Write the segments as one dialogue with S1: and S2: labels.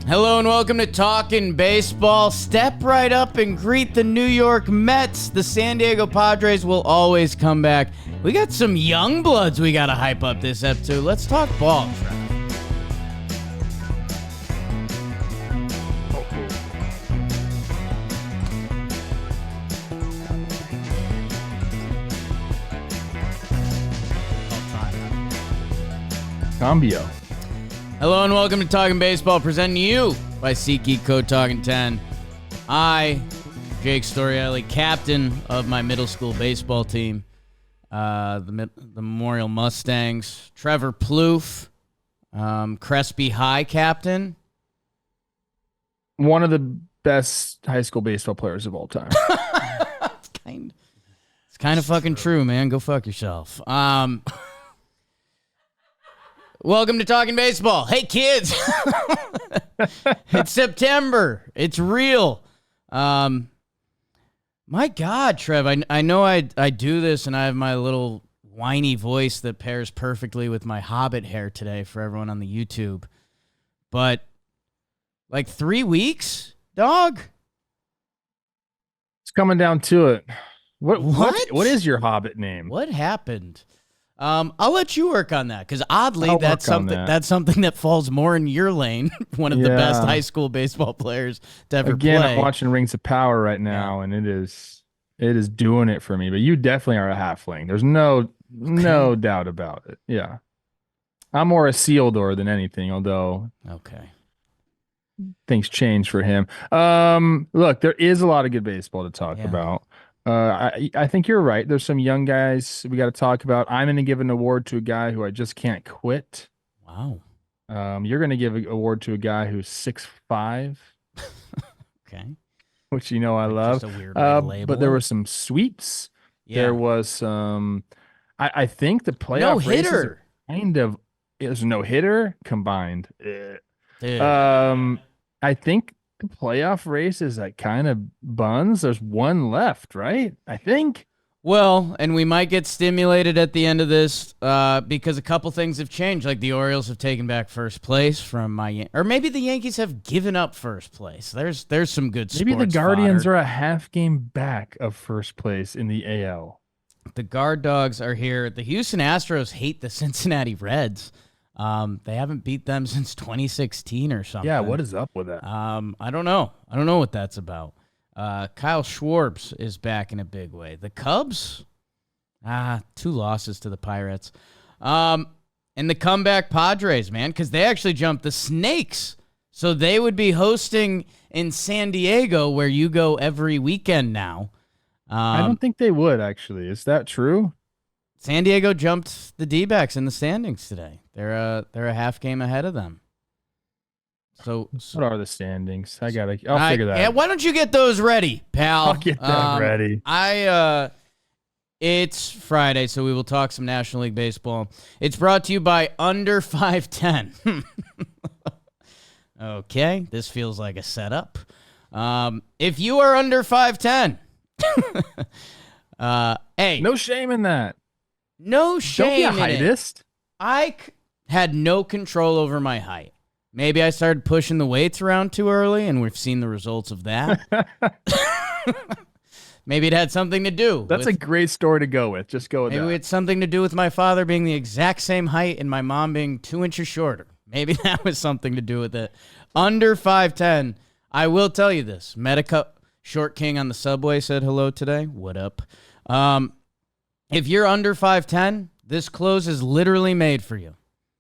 S1: Hello and welcome to Talkin' Baseball. Step right up and greet the New York Mets. The San Diego Padres will always come back. We got some young bloods we got to hype up this episode. Let's talk ball, Trevor.
S2: Cambio.
S1: Hello and welcome to Talkin' Baseball, presenting you by SeatGeek Code Talkin' 10. I, Jake Storielli, captain of my middle school baseball team, the Memorial Mustangs. Trevor Plouffe, Crespi High captain.
S2: One of the best high school baseball players of all time.
S1: It's kind of fucking true, man. Go fuck yourself. Welcome to Talkin' Baseball. Hey, kids. It's September. It's real. My God, Trev, I know I do this, and I have my little whiny voice that pairs perfectly with my Hobbit hair today for everyone on the YouTube. But, like 3 weeks, dog?
S2: It's coming down to it. What is your Hobbit name?
S1: What happened? I'll let you work on that, because oddly, that's something that falls more in your lane. One of the best high school baseball players to ever play.
S2: I'm watching Rings of Power right now, and it is doing it for me. But you definitely are a halfling. There's no doubt about it. Yeah, I'm more a Sealdor than anything. Although things change for him. Look, there is a lot of good baseball to talk about. I think you're right. There's some young guys we got to talk about. I'm going to give an award to a guy who I just can't quit.
S1: Wow.
S2: You're going to give an award to a guy who's 6'5".
S1: Okay.
S2: Which I love.
S1: Just a weird way to label
S2: but there were some sweeps.
S1: Yeah.
S2: There was some. I think the playoff races there's no hitter combined. I think the playoff race is like kind of buns. There's one left, right? I think.
S1: Well, and we might get stimulated at the end of this because a couple things have changed. Like the Orioles have taken back first place from or maybe the Yankees have given up first place. There's some good sports
S2: Maybe the Guardians
S1: fodder.
S2: are a half game back of first place in the AL.
S1: The Guard Dogs are here. The Houston Astros hate the Cincinnati Reds. They haven't beat them since 2016 or something.
S2: Yeah, what is up with that?
S1: I don't know. I don't know what that's about. Kyle Schwarber is back in a big way. The Cubs, 2 losses to the Pirates. And the comeback Padres, man, because they actually jumped the Snakes. So they would be hosting in San Diego, where you go every weekend now.
S2: I don't think they would, actually. Is that true?
S1: San Diego jumped the D-backs in the standings today. They're a half game ahead of them. So
S2: what are the standings? I'll figure that out.
S1: Why don't you get those ready, pal?
S2: I'll get that ready.
S1: It's Friday, so we will talk some National League baseball. It's brought to you by Under 510. Okay, this feels like a setup. If you are under 5'10", hey,
S2: no shame in that.
S1: No shame.
S2: Don't be a heightist.
S1: I had no control over my height. Maybe I started pushing the weights around too early, and we've seen the results of that. Maybe it had something to do.
S2: That's a great story to go with. Just go with that.
S1: Maybe it's something to do with my father being the exact same height and my mom being 2 inches shorter. Maybe that was something to do with it. Under 5'10", I will tell you this. Medica Short King on the subway said hello today. What up? If you're under 5'10", this clothes is literally made for you.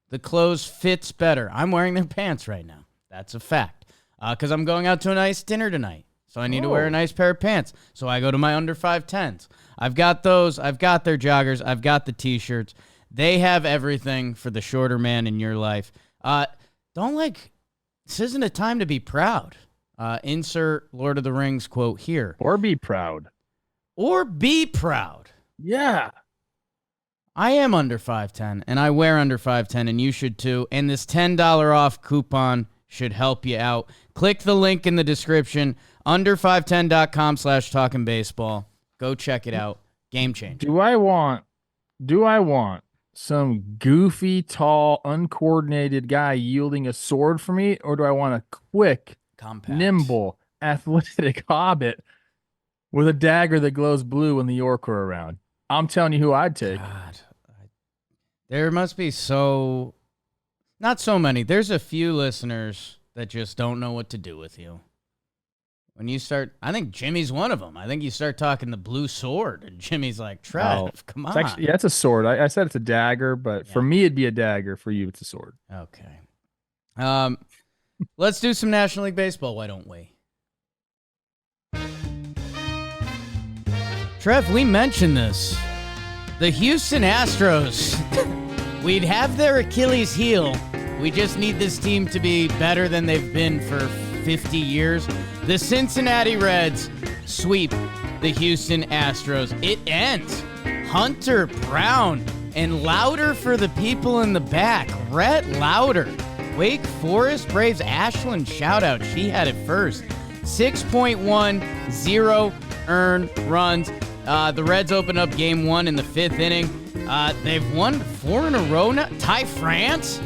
S1: The clothes fits better. I'm wearing their pants right now. That's a fact. Because I'm going out to a nice dinner tonight. So I need to wear a nice pair of pants. So I go to my under 5'10s. I've got those. I've got their joggers. I've got the T-shirts. They have everything for the shorter man in your life. This isn't a time to be proud. Insert Lord of the Rings quote here.
S2: Or be proud.
S1: Or be proud.
S2: Yeah.
S1: I am under 5'10", and I wear under 5'10", and you should too. And this $10 off coupon should help you out. Click the link in the description, under510.com/talkingbaseball. Go check it out. Game changer.
S2: Do I want some goofy, tall, uncoordinated guy yielding a sword for me, or do I want a quick,
S1: Compact.
S2: nimble, athletic hobbit with a dagger that glows blue when the York are around? I'm telling you who I'd take.
S1: God. There must be not so many. There's a few listeners that just don't know what to do with you. When you start, I think Jimmy's one of them. I think you start talking the blue sword, and Jimmy's like, Trev, come on.
S2: Actually, yeah, it's a sword. I said it's a dagger, but for me, it'd be a dagger. For you, it's a sword.
S1: Okay. Let's do some National League Baseball, why don't we? Trev, we mentioned this. The Houston Astros, we'd have their Achilles heel. We just need this team to be better than they've been for 50 years. The Cincinnati Reds sweep the Houston Astros. It ends. Hunter Brown and Louder for the people in the back. Rhett Louder. Wake Forest Braves Ashland shout-out. She had it first. 6.10 earned runs. The Reds open up game 1 in the 5th inning. They've won 4 in a row now. Ty France?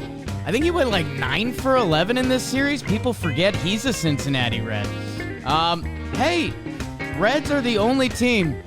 S1: I think he went like 9 for 11 in this series. People forget he's a Cincinnati Red. Hey, Reds are the only team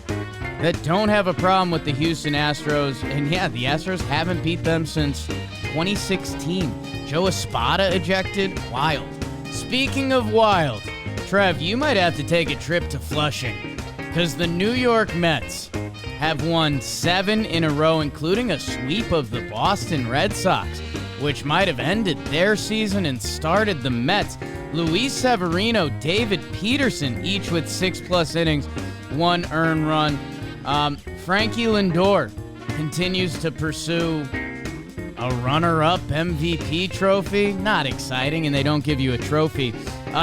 S1: that don't have a problem with the Houston Astros. And yeah, the Astros haven't beat them since 2016. Joe Espada ejected. Wild. Speaking of wild, Trev, you might have to take a trip to Flushing because the New York Mets have won 7 in a row, including a sweep of the Boston Red Sox, which might have ended their season and started the Mets. Luis Severino, David Peterson, each with 6+ innings, 1 earned run. Frankie Lindor continues to pursue a runner-up MVP trophy. Not exciting, and they don't give you a trophy.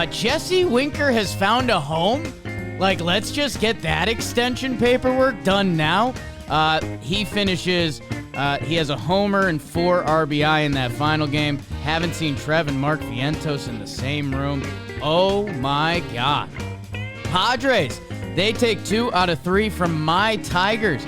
S1: Jesse Winker has found a home. Like, let's just get that extension paperwork done now. He finishes... he has a homer and 4 RBI in that final game. Haven't seen Trev and Mark Vientos in the same room. Oh, my God. Padres, they take 2 out of 3 from my Tigers.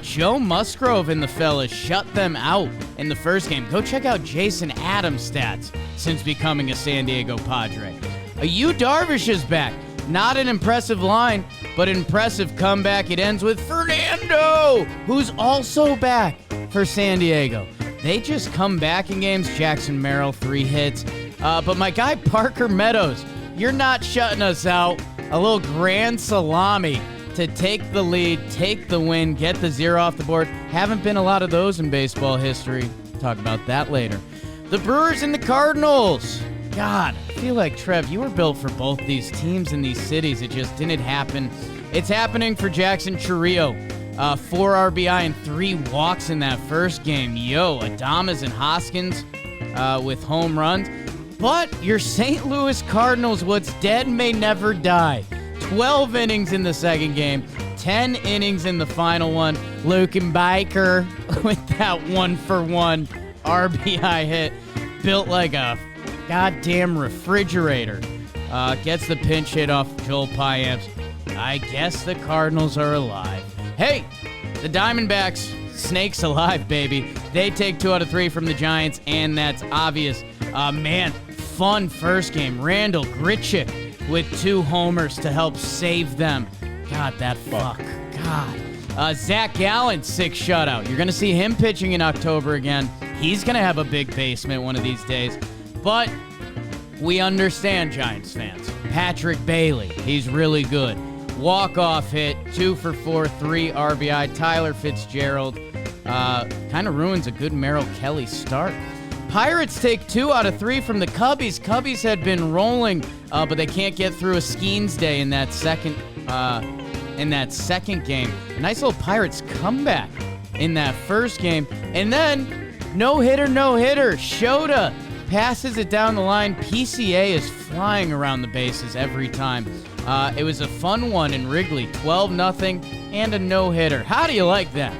S1: Joe Musgrove and the fellas shut them out in the first game. Go check out Jason Adams' stats since becoming a San Diego Padre. Yu Darvish is back. Not an impressive line, but an impressive comeback. It ends with Fernando, who's also back for San Diego. They just come back in games. Jackson Merrill, 3 hits. But my guy Parker Meadows, you're not shutting us out. A little grand salami to take the lead, take the win, get the 0 off the board. Haven't been a lot of those in baseball history. Talk about that later. The Brewers and the Cardinals. God, I feel like, Trev, you were built for both these teams in these cities. It just didn't happen. It's happening for Jackson Chourio. 4 RBI and 3 walks in that first game. Yo, Adames and Hoskins with home runs. But your St. Louis Cardinals, what's dead may never die. 12 innings in the second game, 10 innings in the final one. Lukenbaker with that 1-for-1 RBI hit. Built like a goddamn refrigerator. Gets the pinch hit off Joel Payamps. I guess the Cardinals are alive. Hey, the Diamondbacks, snakes alive, baby. They take 2 out of 3 from the Giants, and that's obvious. Man, fun first game. Randall Grichuk with 2 homers to help save them. God, that fuck. God. Zach Gallen, 6 shutout. You're going to see him pitching in October again. He's going to have a big basement one of these days. But we understand, Giants fans. Patrick Bailey, he's really good. Walk-off hit, 2 for 4, 3 RBI. Tyler Fitzgerald kind of ruins a good Merrill Kelly start. Pirates take 2 out of 3 from the Cubbies. Cubbies had been rolling, but they can't get through a Skeens day in that second game. A nice little Pirates comeback in that first game. And then, no-hitter. Shota passes it down the line. PCA is flying around the bases every time. It was a fun one in Wrigley. 12-0 and a no-hitter. How do you like that?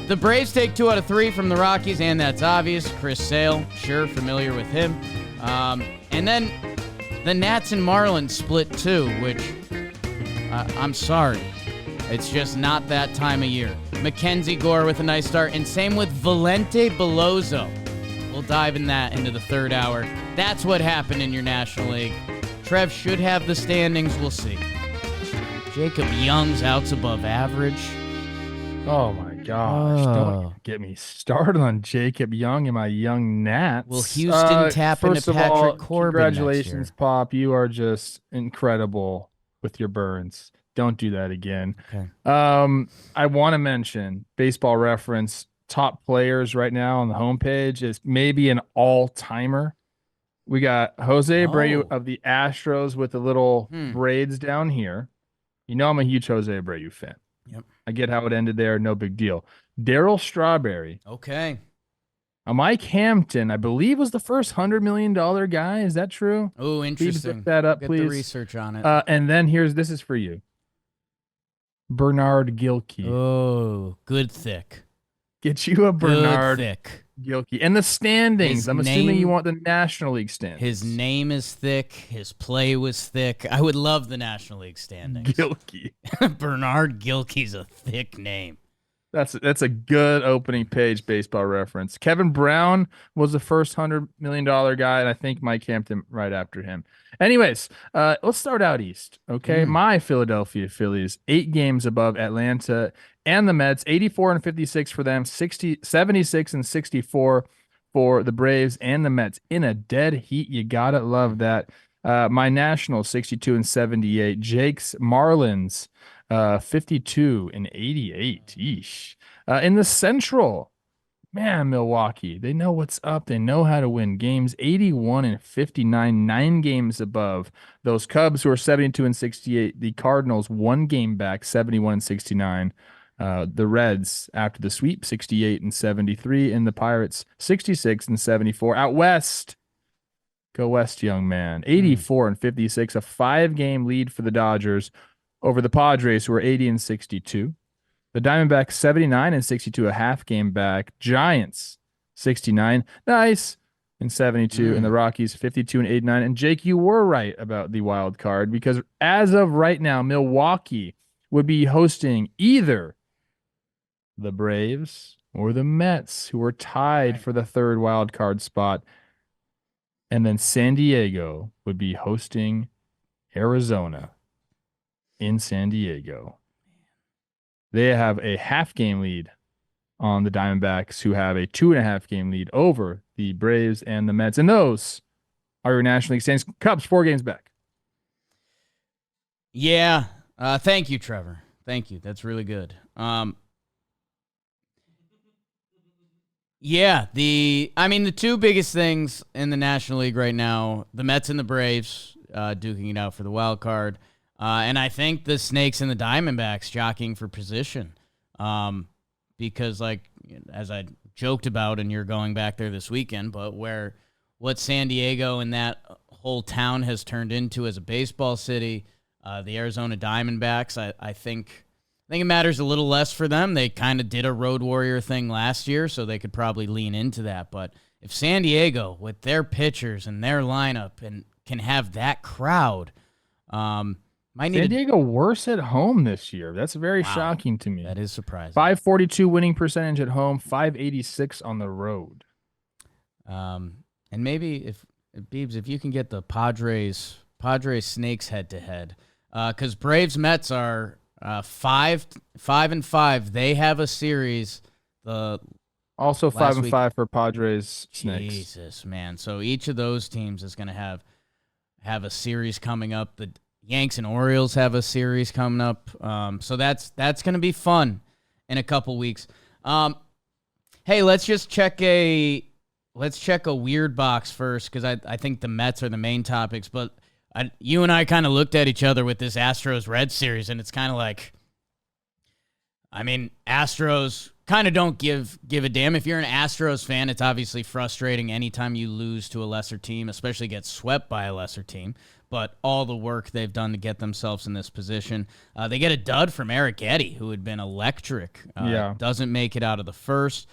S1: The Braves take 2 out of 3 from the Rockies, and that's obvious. Chris Sale, sure, familiar with him. And then the Nats and Marlins split 2, which I'm sorry. It's just not that time of year. Mackenzie Gore with a nice start, and same with Valente Belozo. We'll dive into the third hour. That's what happened in your National League. Trev should have the standings. We'll see. Jacob Young's outs above average.
S2: Oh my gosh! Don't get me started on Jacob Young and my young Nats.
S1: Will Houston tap into
S2: first of
S1: Patrick
S2: all,
S1: Corbin
S2: congratulations,
S1: next year?
S2: Pop. You are just incredible with your burns. Don't do that again.
S1: Okay.
S2: I want to mention Baseball Reference top players right now on the homepage is maybe an all-timer. We got Jose Abreu of the Astros with the little braids down here. You know I'm a huge Jose Abreu fan.
S1: Yep.
S2: I get how it ended there. No big deal. Darryl Strawberry.
S1: Okay.
S2: Mike Hampton, I believe, was the first $100 million guy. Is that true?
S1: Oh, interesting.
S2: Please look that up,
S1: Get
S2: please.
S1: the research on it.
S2: And then this is for you. Bernard Gilkey.
S1: Oh, good thick.
S2: Get you a Bernard
S1: thick.
S2: Gilkey. And the standings. I'm assuming you want the National League standings.
S1: His name is thick. His play was thick. I would love the National League standings.
S2: Gilkey.
S1: Bernard Gilkey's a thick name.
S2: That's a good opening page Baseball Reference. Kevin Brown was the first $100 million guy, and I think Mike Hampton right after him. Anyways, let's start out east, okay? My Philadelphia Phillies, 8 games above Atlanta and the Mets, 84 and 56 for them, 76 and 64 for the Braves and the Mets. In a dead heat, you gotta love that. My Nationals, 62 and 78. Jake's Marlins, 52 and 88. Yeesh. In the Central, man, Milwaukee, they know what's up. They know how to win games. 81 and 59, 9 games above those Cubs who are 72 and 68. The Cardinals, 1 game back, 71 and 69. The Reds, after the sweep, 68 and 73. And the Pirates, 66 and 74. Out west, go west, young man. 84 and 56, a 5-game lead for the Dodgers over the Padres, who are 80 and 62. The Diamondbacks, 79 and 62, a half-game back. Giants, 69, nice, and 72. And the Rockies, 52 and 89. And Jake, you were right about the wild card, because as of right now, Milwaukee would be hosting either the Braves or the Mets, who are tied for the third wild card spot. And then San Diego would be hosting Arizona in San Diego. They have a half-game lead on the Diamondbacks, who have a 2.5-game lead over the Braves and the Mets. And those are your National League standings. Cubs, 4 games back.
S1: Yeah. Thank you, Trevor. Thank you. That's really good. Yeah, the 2 biggest things in the National League right now, the Mets and the Braves duking it out for the wild card. And I think the Snakes and the Diamondbacks jockeying for position. Because, like, as I joked about, and you're going back there this weekend, but what San Diego and that whole town has turned into as a baseball city, the Arizona Diamondbacks, I think it matters a little less for them. They kind of did a Road Warrior thing last year, so they could probably lean into that. But if San Diego, with their pitchers and their lineup, and can have that crowd, San
S2: Diego worse at home this year. That's very shocking to me.
S1: That is surprising.
S2: 542 winning percentage at home, 586 on the road.
S1: And maybe if Beebs, if you can get the Padres Snakes head to head, because Braves Mets are 5-5. They have a series.
S2: Also 5-5 for Padres Snakes.
S1: Jesus, man. So each of those teams is going to have a series coming up. The Yanks and Orioles have a series coming up. So that's going to be fun in a couple weeks. Hey, let's check a weird box first, because I think the Mets are the main topics. But you and I kind of looked at each other with this Astros-Reds series, and it's kind of like, Astros kind of don't give a damn. If you're an Astros fan, it's obviously frustrating anytime you lose to a lesser team, especially get swept by a lesser team. But all the work they've done to get themselves in this position. They get a dud from Eric Eddy, who had been electric. Doesn't make it out of the first.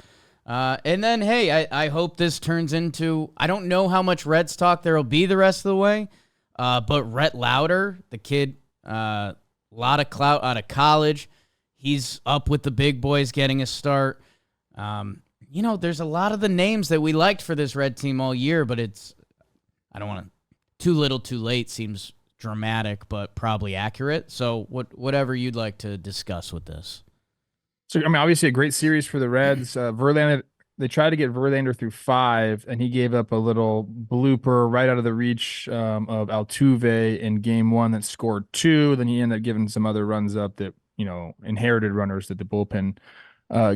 S1: And then, hey, I hope this turns into, I don't know how much Reds talk there will be the rest of the way, but Rhett Lauder, the kid, a lot of clout out of college, he's up with the big boys getting a start. There's a lot of the names that we liked for this Red team all year, but I don't want to, too little too late seems dramatic, but probably accurate. So whatever you'd like to discuss with this.
S2: So, I mean, obviously a great series for the Reds. Verlander, they tried to get Verlander through 5, and he gave up a little blooper right out of the reach of Altuve in game 1 that scored 2. Then he ended up giving some other runs up that, inherited runners that the bullpen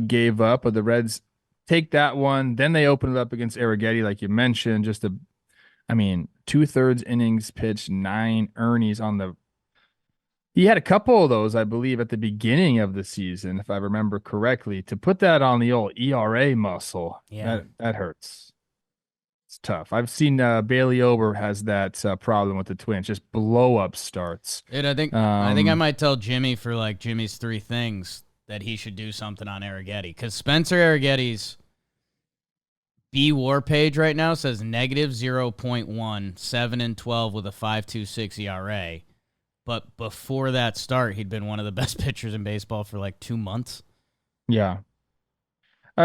S2: gave up. But the Reds take that one. Then they open it up against Arrighetti, like you mentioned. 2/3 innings pitched, 9 Ernies on the. He had a couple of those, I believe, at the beginning of the season, if I remember correctly. To put that on the old ERA muscle, that hurts. It's tough. I've seen Bailey Ober has that problem with the Twins, just blow up starts.
S1: Dude, I think I might tell Jimmy for like Jimmy's 3 things that he should do something on Arrighetti, because Spencer Arrighetti's B-WAR page right now says negative 0.1, 7-12 with a 5.26 ERA. But before that start, he'd been one of the best pitchers in baseball for like 2 months.
S2: Yeah.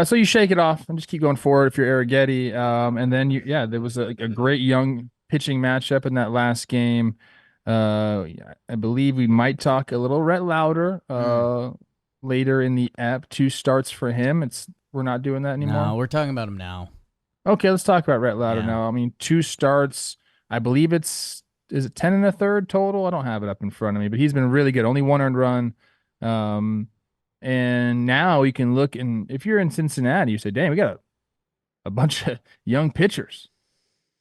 S2: So you shake it off and just keep going forward if you're Arrighetti. And then, there was a great young pitching matchup in that last game. I believe we might talk a little Rhett Lauder later in the app. 2 starts for him. We're not doing that anymore.
S1: No, we're talking about him now.
S2: Okay, let's talk about Rhett Lauder now. 2 starts. I believe is it 10 1/3 total? I don't have it up in front of me, but he's been really good. Only 1 earned run. And now you can look, and if you're in Cincinnati, you say, dang, we got a bunch of young pitchers.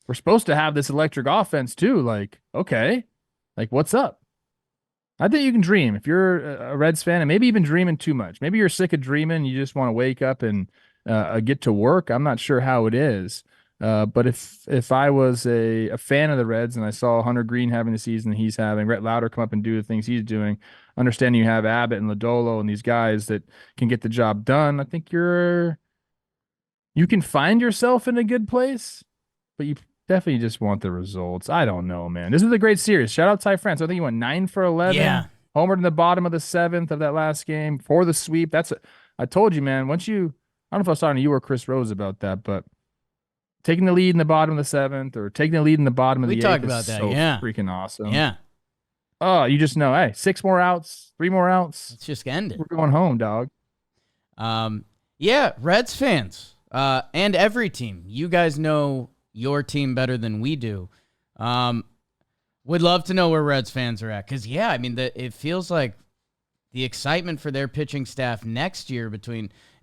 S2: We're supposed to have this electric offense too. Like, okay, like what's up? I think you can dream if you're a Reds fan, and maybe even dreaming too much. Maybe you're sick of dreaming. You just want to wake up and get to work. I'm not sure how it is. But if I was a fan of the Reds and I saw Hunter Green having the season that he's having, Rhett Lauder come up and do the things he's doing, understanding you have Abbott and Lodolo and these guys that can get the job done, I think you can find yourself in a good place, but you definitely just want the results. I don't know, man. This is a great series. Shout out Ty France. I think he went 9 for 11.
S1: Yeah.
S2: Homered in the bottom of the 7th of that last game for the sweep. I told you, man, I don't know if I was talking to you or Chris Rose about that, but taking the lead in the bottom of the 7th or taking the lead in the bottom of the 8th.
S1: We talked about that,
S2: freaking awesome.
S1: Yeah.
S2: Oh, you just know, hey, 6 more outs, 3 more outs.
S1: Let's just end it.
S2: We're going home, dog.
S1: Reds fans, and every team. You guys know your team better than we do. Would love to know where Reds fans are at. Because, it feels like the excitement for their pitching staff next year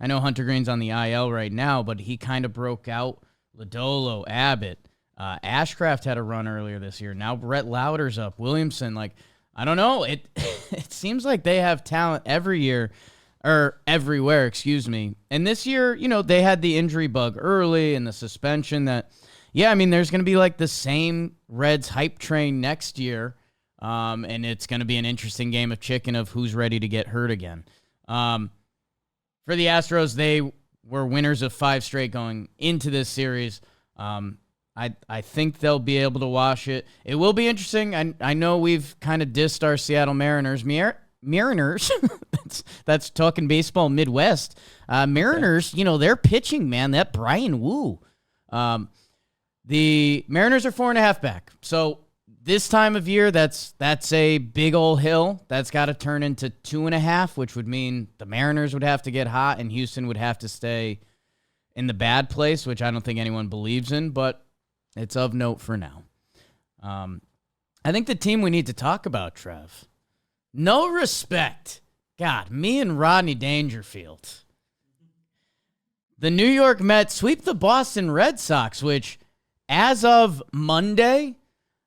S1: I know Hunter Green's on the IL right now, but he kind of broke out. Lodolo, Abbott, Ashcraft had a run earlier this year. Now Rhett Lauder's up. Williamson, I don't know. It seems like they have talent every year, or everywhere, excuse me. And this year, they had the injury bug early and the suspension that, there's going to be the same Reds hype train next year. And it's going to be an interesting game of chicken of who's ready to get hurt again. For the Astros, they were winners of 5 straight going into this series. I think they'll be able to wash it. It will be interesting. I know we've kind of dissed our Seattle Mariners. Mariners, that's talking baseball Midwest. Mariners, they're pitching, man. That Brian Wu. The Mariners are 4.5 back. So this time of year, that's a big old hill. That's got to turn into 2.5, which would mean the Mariners would have to get hot and Houston would have to stay in the bad place, which I don't think anyone believes in, but it's of note for now. I think the team we need to talk about, Trev. No respect. God, me and Rodney Dangerfield. The New York Mets sweep the Boston Red Sox, which, as of Monday,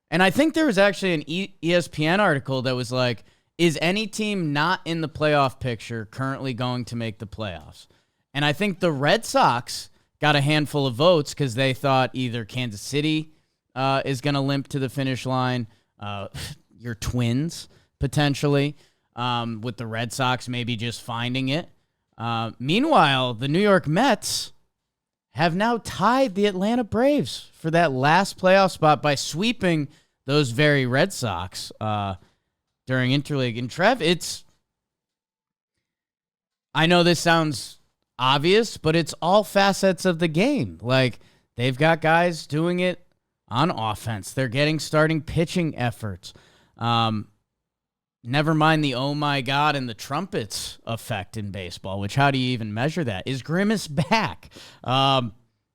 S1: and I think there was actually an ESPN article that was like, is any team not in the playoff picture currently going to make the playoffs? And I think the Red Sox got a handful of votes because they thought either Kansas City is going to limp to the finish line, your Twins potentially, with the Red Sox maybe just finding it. Meanwhile, the New York Mets have now tied the Atlanta Braves for that last playoff spot by sweeping those very Red Sox during Interleague. And Trev, I know this sounds obvious, but it's all facets of the game. Like, they've got guys doing it on offense. They're getting starting pitching efforts. Never mind the oh my God and the trumpets effect in baseball, which how do you even measure that? Is Grimace back?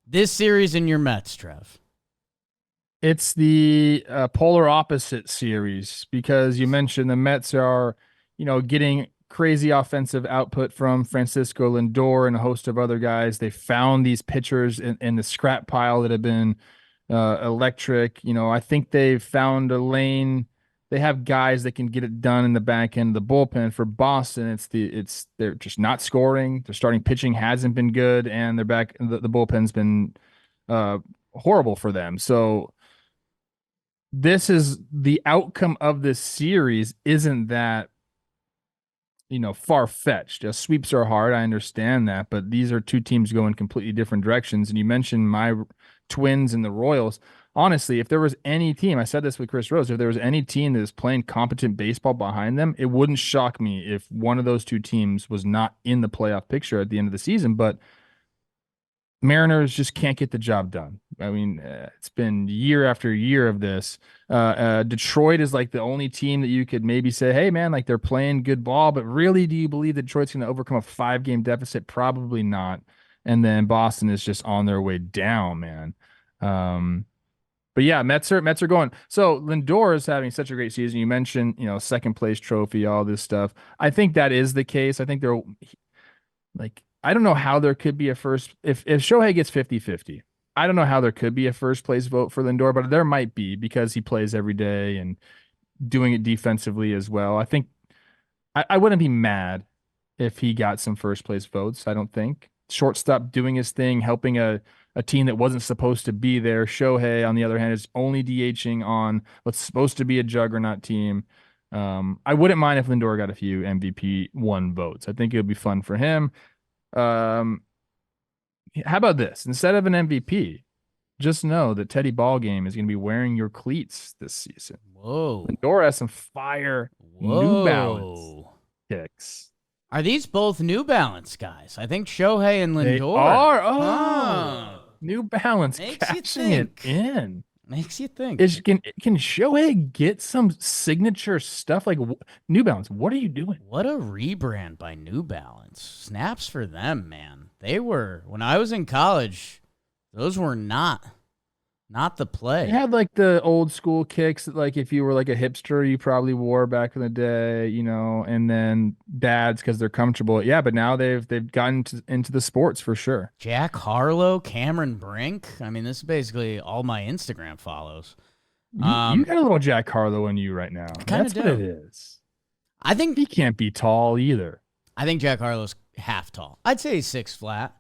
S1: This series in your Mets, Trev.
S2: It's the polar opposite series because you mentioned the Mets are, getting crazy offensive output from Francisco Lindor and a host of other guys. They found these pitchers in the scrap pile that have been electric. I think they've found a lane. They have guys that can get it done in the back end of the bullpen. For Boston, they're just not scoring. Their starting pitching hasn't been good, and the bullpen's been horrible for them. So this is the outcome of this series. Isn't that far-fetched? Sweeps are hard, I understand that, but these are two teams going completely different directions. And you mentioned my Twins and the Royals. Honestly, if there was any team, I said this with Chris Rose, if there was any team that is playing competent baseball behind them, it wouldn't shock me if one of those two teams was not in the playoff picture at the end of the season. But Mariners just can't get the job done. I mean, it's been year after year of this. Detroit is like the only team that you could maybe say, hey, man, like they're playing good ball. But really, do you believe that Detroit's going to overcome a 5-game deficit? Probably not. And then Boston is just on their way down, man. But yeah, Mets are going. So Lindor is having such a great season. You mentioned, second place trophy, all this stuff. I think that is the case. I think they're like, I don't know how there could be a first if Shohei gets 50-50. I don't know how there could be a first place vote for Lindor, but there might be because he plays every day and doing it defensively as well. I think I wouldn't be mad if he got some first place votes. I don't think shortstop doing his thing, helping a team that wasn't supposed to be there. Shohei, on the other hand, is only DHing on what's supposed to be a juggernaut team. I wouldn't mind if Lindor got a few MVP 1 votes. I think it would be fun for him. How about this? Instead of an MVP, just know that Teddy Ballgame is going to be wearing your cleats this season.
S1: Whoa.
S2: Lindor has some fire New Balance kicks.
S1: Are these both New Balance guys? I think Shohei and Lindor
S2: They are. Oh. New Balance cashing it in.
S1: Makes you think.
S2: Can Shohei get some signature stuff like New Balance? What are you doing?
S1: What a rebrand by New Balance. Snaps for them, man. They were, when I was in college, those were not the play.
S2: They had like the old school kicks that like if you were like a hipster, you probably wore back in the day, and then dads because they're comfortable. Yeah, but now they've gotten into the sports for sure.
S1: Jack Harlow, Cameron Brink. I mean, this is basically all my Instagram follows.
S2: You got a little Jack Harlow in you right now. That's what it is.
S1: I think
S2: he can't be tall either.
S1: I think Jack Harlow's half tall. I'd say he's 6 flat.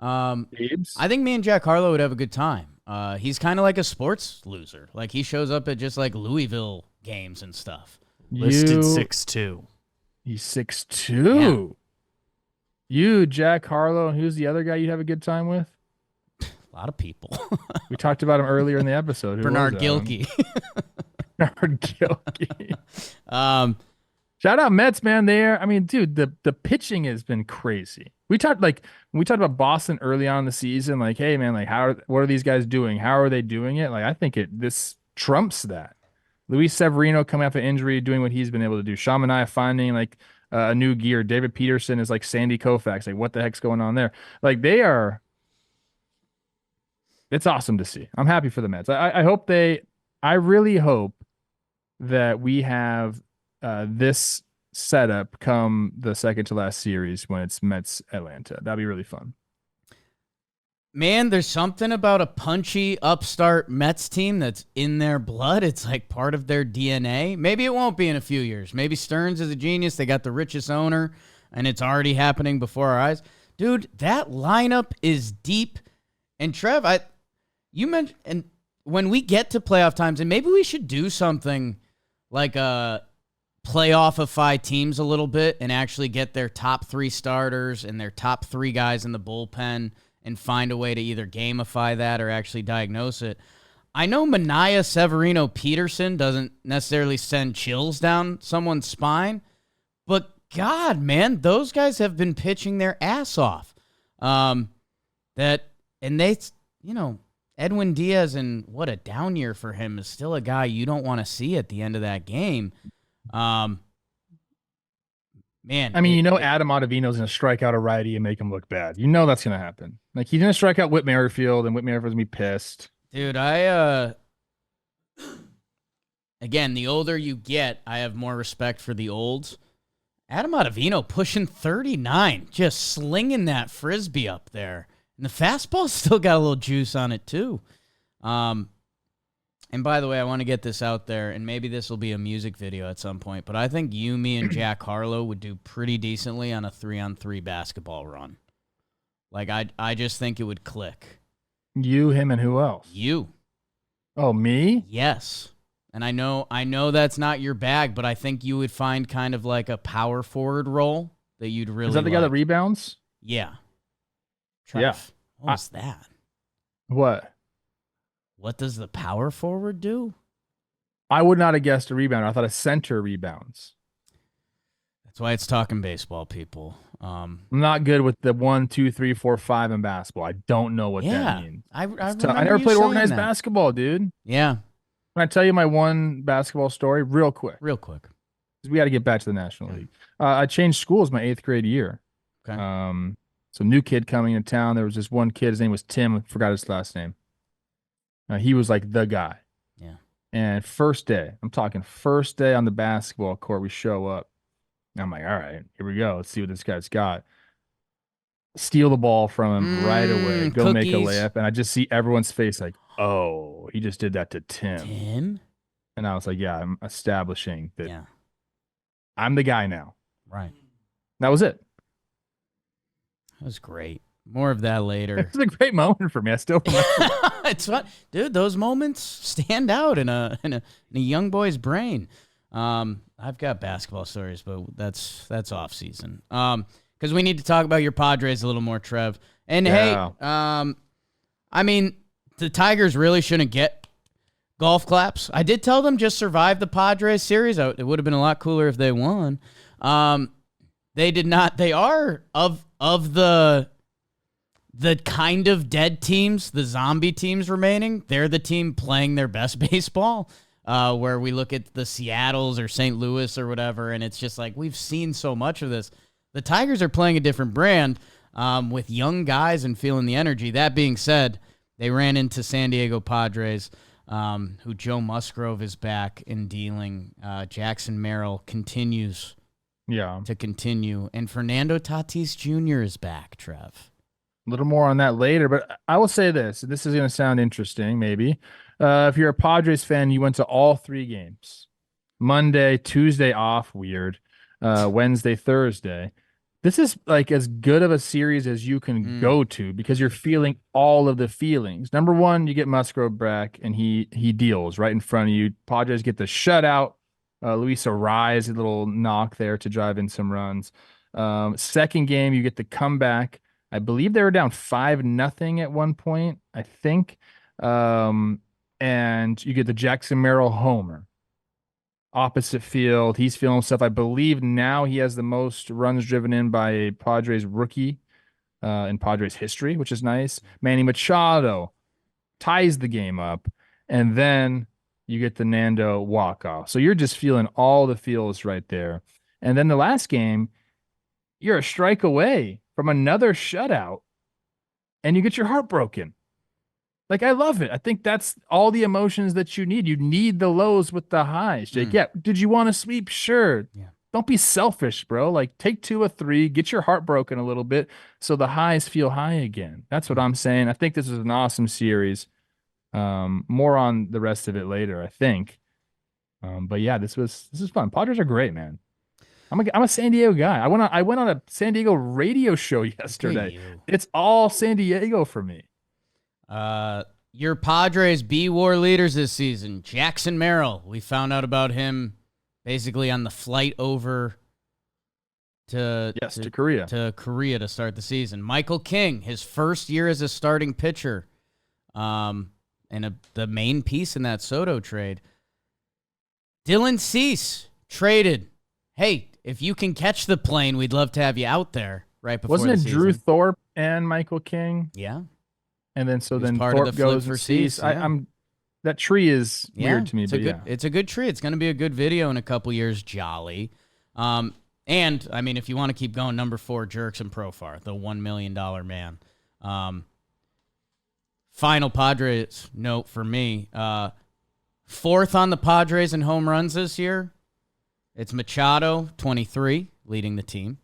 S2: Babes?
S1: I think me and Jack Harlow would have a good time. He's kind of like a sports loser. Like he shows up at just like Louisville games and stuff.
S3: Listed 6'2".
S2: He's 6'2". Yeah. You, Jack Harlow, and who's the other guy you'd have a good time with?
S1: A lot of people.
S2: We talked about him earlier in the episode.
S1: Bernard Gilkey.
S2: Bernard Gilkey. Shout out Mets, man. I mean, dude, the pitching has been crazy. We talked about Boston early on in the season, like, hey man, like what are these guys doing? How are they doing it? Like, I think this trumps that. Luis Severino coming off an injury, doing what he's been able to do. Shamania finding like a new gear. David Peterson is like Sandy Koufax. Like, what the heck's going on there? Like, it's awesome to see. I'm happy for the Mets. I really hope that we have this setup come the second to last series when it's Mets Atlanta. That'd be really fun.
S1: Man, there's something about a punchy upstart Mets team that's in their blood. It's like part of their DNA. Maybe it won't be in a few years. Maybe Stearns is a genius. They got the richest owner, and it's already happening before our eyes. Dude, that lineup is deep. And Trev, you mentioned, and when we get to playoff times, and maybe we should do something like playoffify teams a little bit and actually get their top 3 starters and their top 3 guys in the bullpen and find a way to either gamify that or actually diagnose it. I know Manaea, Severino, Peterson doesn't necessarily send chills down someone's spine, but God, man, those guys have been pitching their ass off. Edwin Diaz, and what a down year for him, is still a guy you don't want to see at the end of that game. Man,
S2: Adam Ottavino's going to strike out a righty and make him look bad. You know that's going to happen. Like, he's going to strike out Whit Merrifield, and Whit Merrifield's going to be pissed.
S1: Dude, again, the older you get, I have more respect for the olds. Adam Ottavino pushing 39, just slinging that Frisbee up there. And the fastball still got a little juice on it, too. And by the way, I want to get this out there, and maybe this will be a music video at some point, but I think you, me, and Jack Harlow would do pretty decently on a 3-on-3 basketball run. Like, I just think it would click.
S2: You, him, and who else?
S1: You.
S2: Oh, me?
S1: Yes. And I know that's not your bag, but I think you would find kind of like a power forward role that you'd really
S2: Is that the guy that rebounds?
S1: Yeah. Trev,
S2: yeah.
S1: What was that?
S2: What?
S1: What does the power forward do?
S2: I would not have guessed a rebounder. I thought a center rebounds.
S1: That's why it's talking baseball, people.
S2: I'm not good with the 1, 2, 3, 4, 5 in basketball. I don't know what that means.
S1: I
S2: never played organized basketball, dude.
S1: Yeah.
S2: Can I tell you my one basketball story real quick?
S1: Real quick.
S2: Because we got to get back to the National League. I changed schools my 8th grade year.
S1: Okay.
S2: Some new kid coming into town. There was this one kid. His name was Tim. I forgot his last name. He was like the guy.
S1: Yeah.
S2: And first day, I'm talking first day on the basketball court, we show up. I'm like, all right, here we go. Let's see what this guy's got. Steal the ball from him right away. Go
S1: cookies.
S2: Make a layup. And I just see everyone's face like, oh, he just did that to Tim.
S1: Tim?
S2: And I was like, yeah, I'm establishing that
S1: Yeah.
S2: I'm the guy now.
S1: Right.
S2: That was it.
S1: That was great. More of that later.
S2: It's a great moment for me. I still remember.
S1: It's fun. Dude, those moments stand out in a young boy's brain. I've got basketball stories, but that's off season. Because we need to talk about your Padres a little more, Trev. And
S2: yeah.
S1: Hey, I mean, the Tigers really shouldn't get golf claps. I did tell them just survive the Padres series. It would have been a lot cooler if they won. They did not. They are of the kind of dead teams, the zombie teams remaining. They're the team playing their best baseball. Where we look at the Seattles or St. Louis or whatever, and it's just like we've seen so much of this. The Tigers are playing a different brand with young guys and feeling the energy. That being said, they ran into San Diego Padres, who Joe Musgrove is back in dealing. Jackson Merrill continues to continue. And Fernando Tatis Jr. is back, Trev.
S2: A little more on that later, but I will say this. This is going to sound interesting, maybe. If you're a Padres fan, you went to all 3 games. Monday, Tuesday off, weird. Wednesday, Thursday. This is like as good of a series as you can go to because you're feeling all of the feelings. Number one, you get Musgrove back, and he deals right in front of you. Padres get the shutout. Luis Arraez, a little knock there to drive in some runs. Second game, you get the comeback. I believe they were down 5-0 at one point, I think. And you get the Jackson Merrill homer. Opposite field. He's feeling himself. I believe now he has the most runs driven in by a Padres rookie in Padres history, which is nice. Manny Machado ties the game up. And then you get the Nando walk-off. So you're just feeling all the feels right there. And then the last game, you're a strike away from another shutout, and you get your heart broken. Like, I love it. I think that's all the emotions that you need. You need the lows with the highs, Jake. Yeah. Did you want to sweep? Sure. Yeah. Don't be selfish, bro. Like, take 2 of 3, get your heart broken a little bit so the highs feel high again. That's what I'm saying. I think this is an awesome series. More on the rest of it later, I think. But yeah, this is fun. Padres are great, man. I'm a San Diego guy. I went on a San Diego radio show yesterday. It's all San Diego for me.
S1: Your Padres B-War leaders this season, Jackson Merrill. We found out about him basically on the flight over to
S2: Korea.
S1: To Korea to start the season. Michael King, his first year as a starting pitcher, and the main piece in that Soto trade. Dylan Cease traded. Hey, if you can catch the plane, we'd love to have you out there right before
S2: Wasn't
S1: the
S2: it
S1: season.
S2: Drew Thorpe and Michael King?
S1: Yeah.
S2: And then then
S1: part of
S2: Thorpe
S1: the flip
S2: goes
S1: for
S2: and
S1: Cease,
S2: Cease.
S1: yeah.
S2: That tree is weird to me, but
S1: it's a good tree. It's going to be a good video in a couple years. Jolly. And I mean, if you want to keep going, number 4, Jerks and Profar, the $1 million man. Final Padres note for me. 4th on the Padres in home runs this year. It's Machado, 23, leading the team.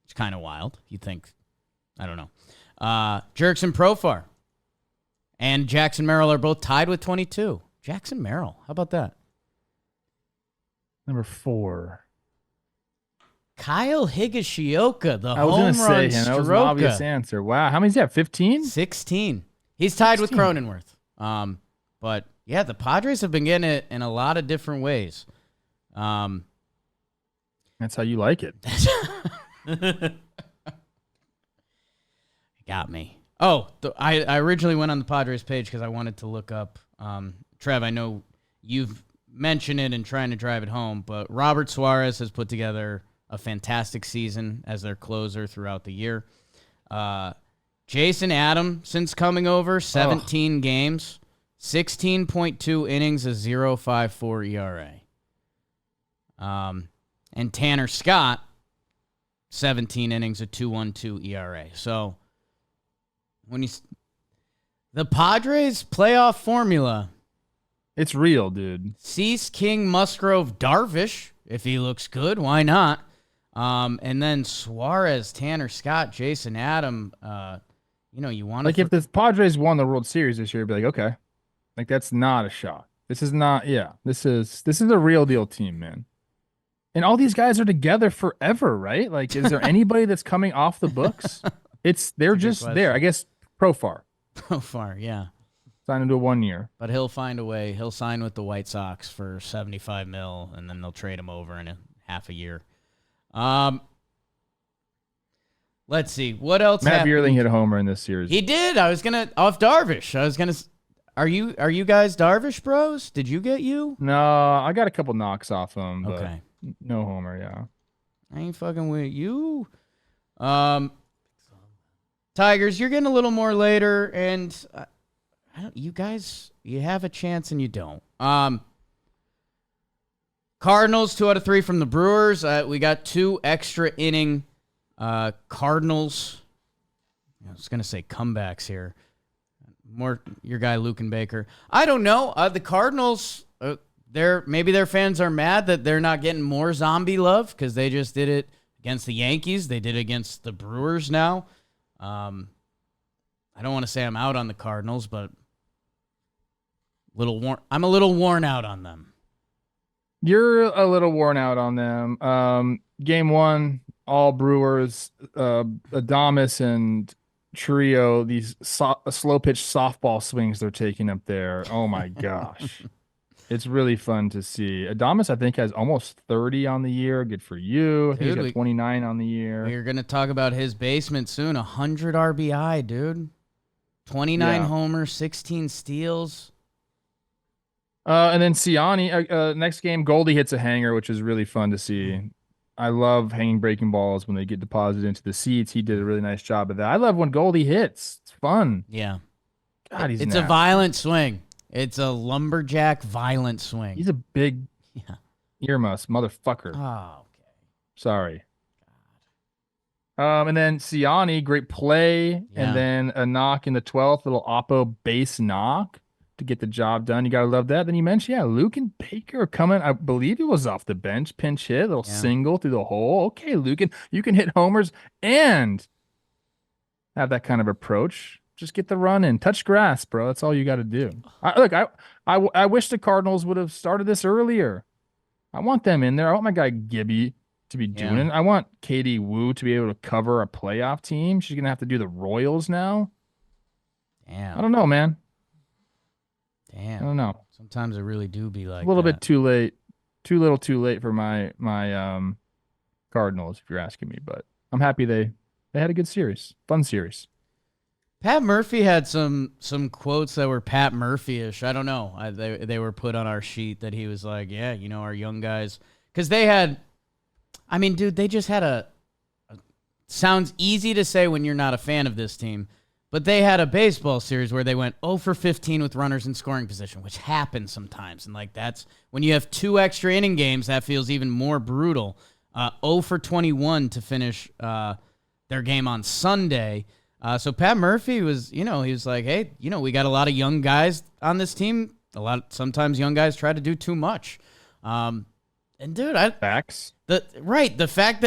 S1: It's kind of wild. You think, I don't know. Jerks and Profar and Jackson Merrill are both tied with 22. Jackson Merrill, how about that?
S2: Number 4.
S1: Kyle Higashioka, the
S2: I was
S1: home
S2: going to say
S1: run
S2: him. That was an
S1: stroker.
S2: obvious answer. Wow. How many's that? 15?
S1: 16. He's tied
S2: 16.
S1: with Cronenworth. But yeah, the Padres have been getting it in a lot of different ways.
S2: That's how you like it.
S1: Got me. Oh, I originally went on the Padres page because I wanted to look up. Trev, I know you've mentioned it and trying to drive it home, but Robert Suarez has put together a fantastic season as their closer throughout the year. Jason Adam, since coming over, 17 games, 16.2 innings, a 0.54 ERA. And Tanner Scott, 17 innings, a 2.12 ERA. So when the Padres playoff formula,
S2: it's real, dude.
S1: Cease, King, Musgrove, Darvish, if he looks good, why not? And then Suarez, Tanner Scott, Jason Adam. You want to
S2: like if the Padres won the World Series this year, you'd be like, okay, like that's not a shot. This is not. Yeah, this is a real deal team, man. And all these guys are together forever, right? Like, is there anybody that's coming off the books? They're just there. I guess Profar.
S1: Profar, yeah.
S2: Sign into a 1 year.
S1: But he'll find a way. He'll sign with the White Sox for $75 million, and then they'll trade him over in a half a year. Let's see. What else
S2: Matt
S1: happened?
S2: Bierling hit a homer in this series.
S1: He did. Off Darvish. Are you guys Darvish bros? Did you get you?
S2: No, I got a couple knocks off him, but
S1: Okay.
S2: no homer, yeah.
S1: I ain't fucking with you. Tigers, you're getting a little more later, and you guys, you have a chance and you don't. Cardinals, 2 out of 3 from the Brewers. We got 2 extra inning Cardinals. I was going to say comebacks here. More your guy, Luke and Baker. I don't know. The Cardinals, maybe their fans are mad that they're not getting more zombie love because they just did it against the Yankees. They did it against the Brewers now. I don't want to say I'm out on the Cardinals, but I'm a little worn out on them.
S2: You're a little worn out on them. Game 1, all Brewers, Adames and Trio, these slow pitch softball swings they're taking up there. Oh my gosh. It's really fun to see. Adames, I think, has almost 30 on the year. Good for you. I think he's got 29 on the year.
S1: We're going to talk about his basement soon. 100 RBI, dude. 29 homers, 16 steals.
S2: And then Siani, next game, Goldie hits a hanger, which is really fun to see. I love hanging breaking balls when they get deposited into the seats. He did a really nice job of that. I love when Goldie hits. It's fun.
S1: Yeah.
S2: God,
S1: it's
S2: nasty.
S1: a violent swing. It's a lumberjack violent swing.
S2: He's a big earmuffs motherfucker.
S1: Oh, okay.
S2: Sorry. God. And then Siani, great play.
S1: Yeah.
S2: And then a knock in the 12th, little Oppo base knock to get the job done. You got to love that. Then you mentioned, Luke and Baker are coming. I believe he was off the bench, pinch hit, little single through the hole. Okay, Luke, you can hit homers and have that kind of approach. Just get the run in. Touch grass, bro. That's all you got to do. I wish the Cardinals would have started this earlier. I want them in there. I want my guy Gibby to be doing it. I want Katie Wu to be able to cover a playoff team. She's going to have to do the Royals now.
S1: Damn.
S2: I don't know, man.
S1: Damn.
S2: I don't know.
S1: Sometimes it really do be like
S2: a little bit too late. Too little too late for my Cardinals, if you're asking me. But I'm happy they had a good series. Fun series.
S1: Pat Murphy had some quotes that were Pat Murphy-ish. I don't know. They were put on our sheet that he was like, our young guys. Because they had I mean, dude, they just had sounds easy to say when you're not a fan of this team, but they had a baseball series where they went 0 for 15 with runners in scoring position, which happens sometimes. And like that's when you have 2 extra inning games, that feels even more brutal. 0 for 21 to finish their game on Sunday. So Pat Murphy was, he was like, hey, we got a lot of young guys on this team. Sometimes young guys try to do too much. And dude,
S2: Facts.
S1: The fact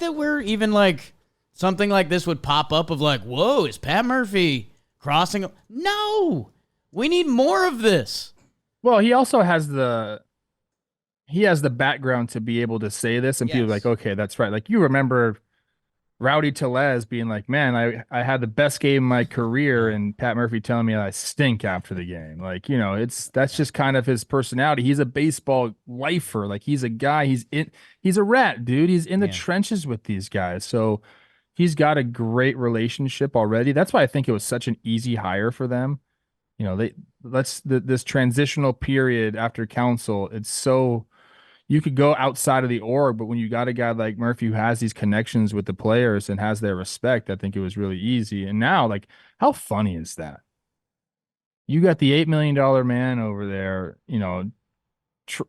S1: that we're even like something like this would pop up of like, whoa, is Pat Murphy crossing? No, we need more of this.
S2: Well, he also has the background to be able to say this, and people are like, okay, that's right. Like you remember Rowdy Tellez being like, man, I had the best game of my career, and Pat Murphy telling me I stink after the game. Like, that's just kind of his personality. He's a baseball lifer. Like he's a guy, he's a rat, dude. He's in the trenches with these guys. So he's got a great relationship already. That's why I think it was such an easy hire for them. This transitional period after council, it's so you could go outside of the org, but when you got a guy like Murphy who has these connections with the players and has their respect, I think it was really easy. And now, like, how funny is that? You got the $8 million man over there,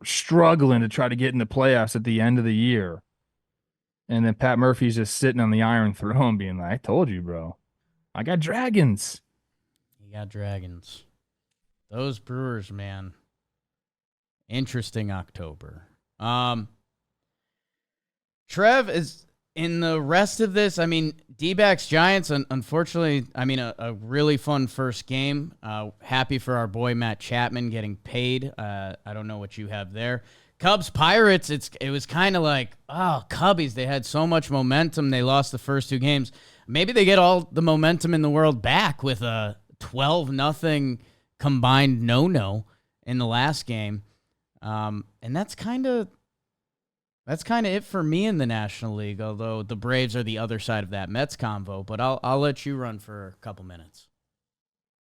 S2: struggling to try to get in the playoffs at the end of the year. And then Pat Murphy's just sitting on the Iron Throne being like, I told you, bro. I got dragons.
S1: You got dragons. Those Brewers, man. Interesting October. Trev is in the rest of this. I mean, D-backs Giants, unfortunately, I mean, a really fun first game. Happy for our boy Matt Chapman getting paid. I don't know what you have there. Cubs Pirates, it was kind of like, oh, Cubbies, they had so much momentum. They lost the first 2 games. Maybe they get all the momentum in the world back with a 12-0 combined no in the last game. And that's kind of it for me in the National League, although the Braves are the other side of that Mets convo, but I'll let you run for a couple minutes.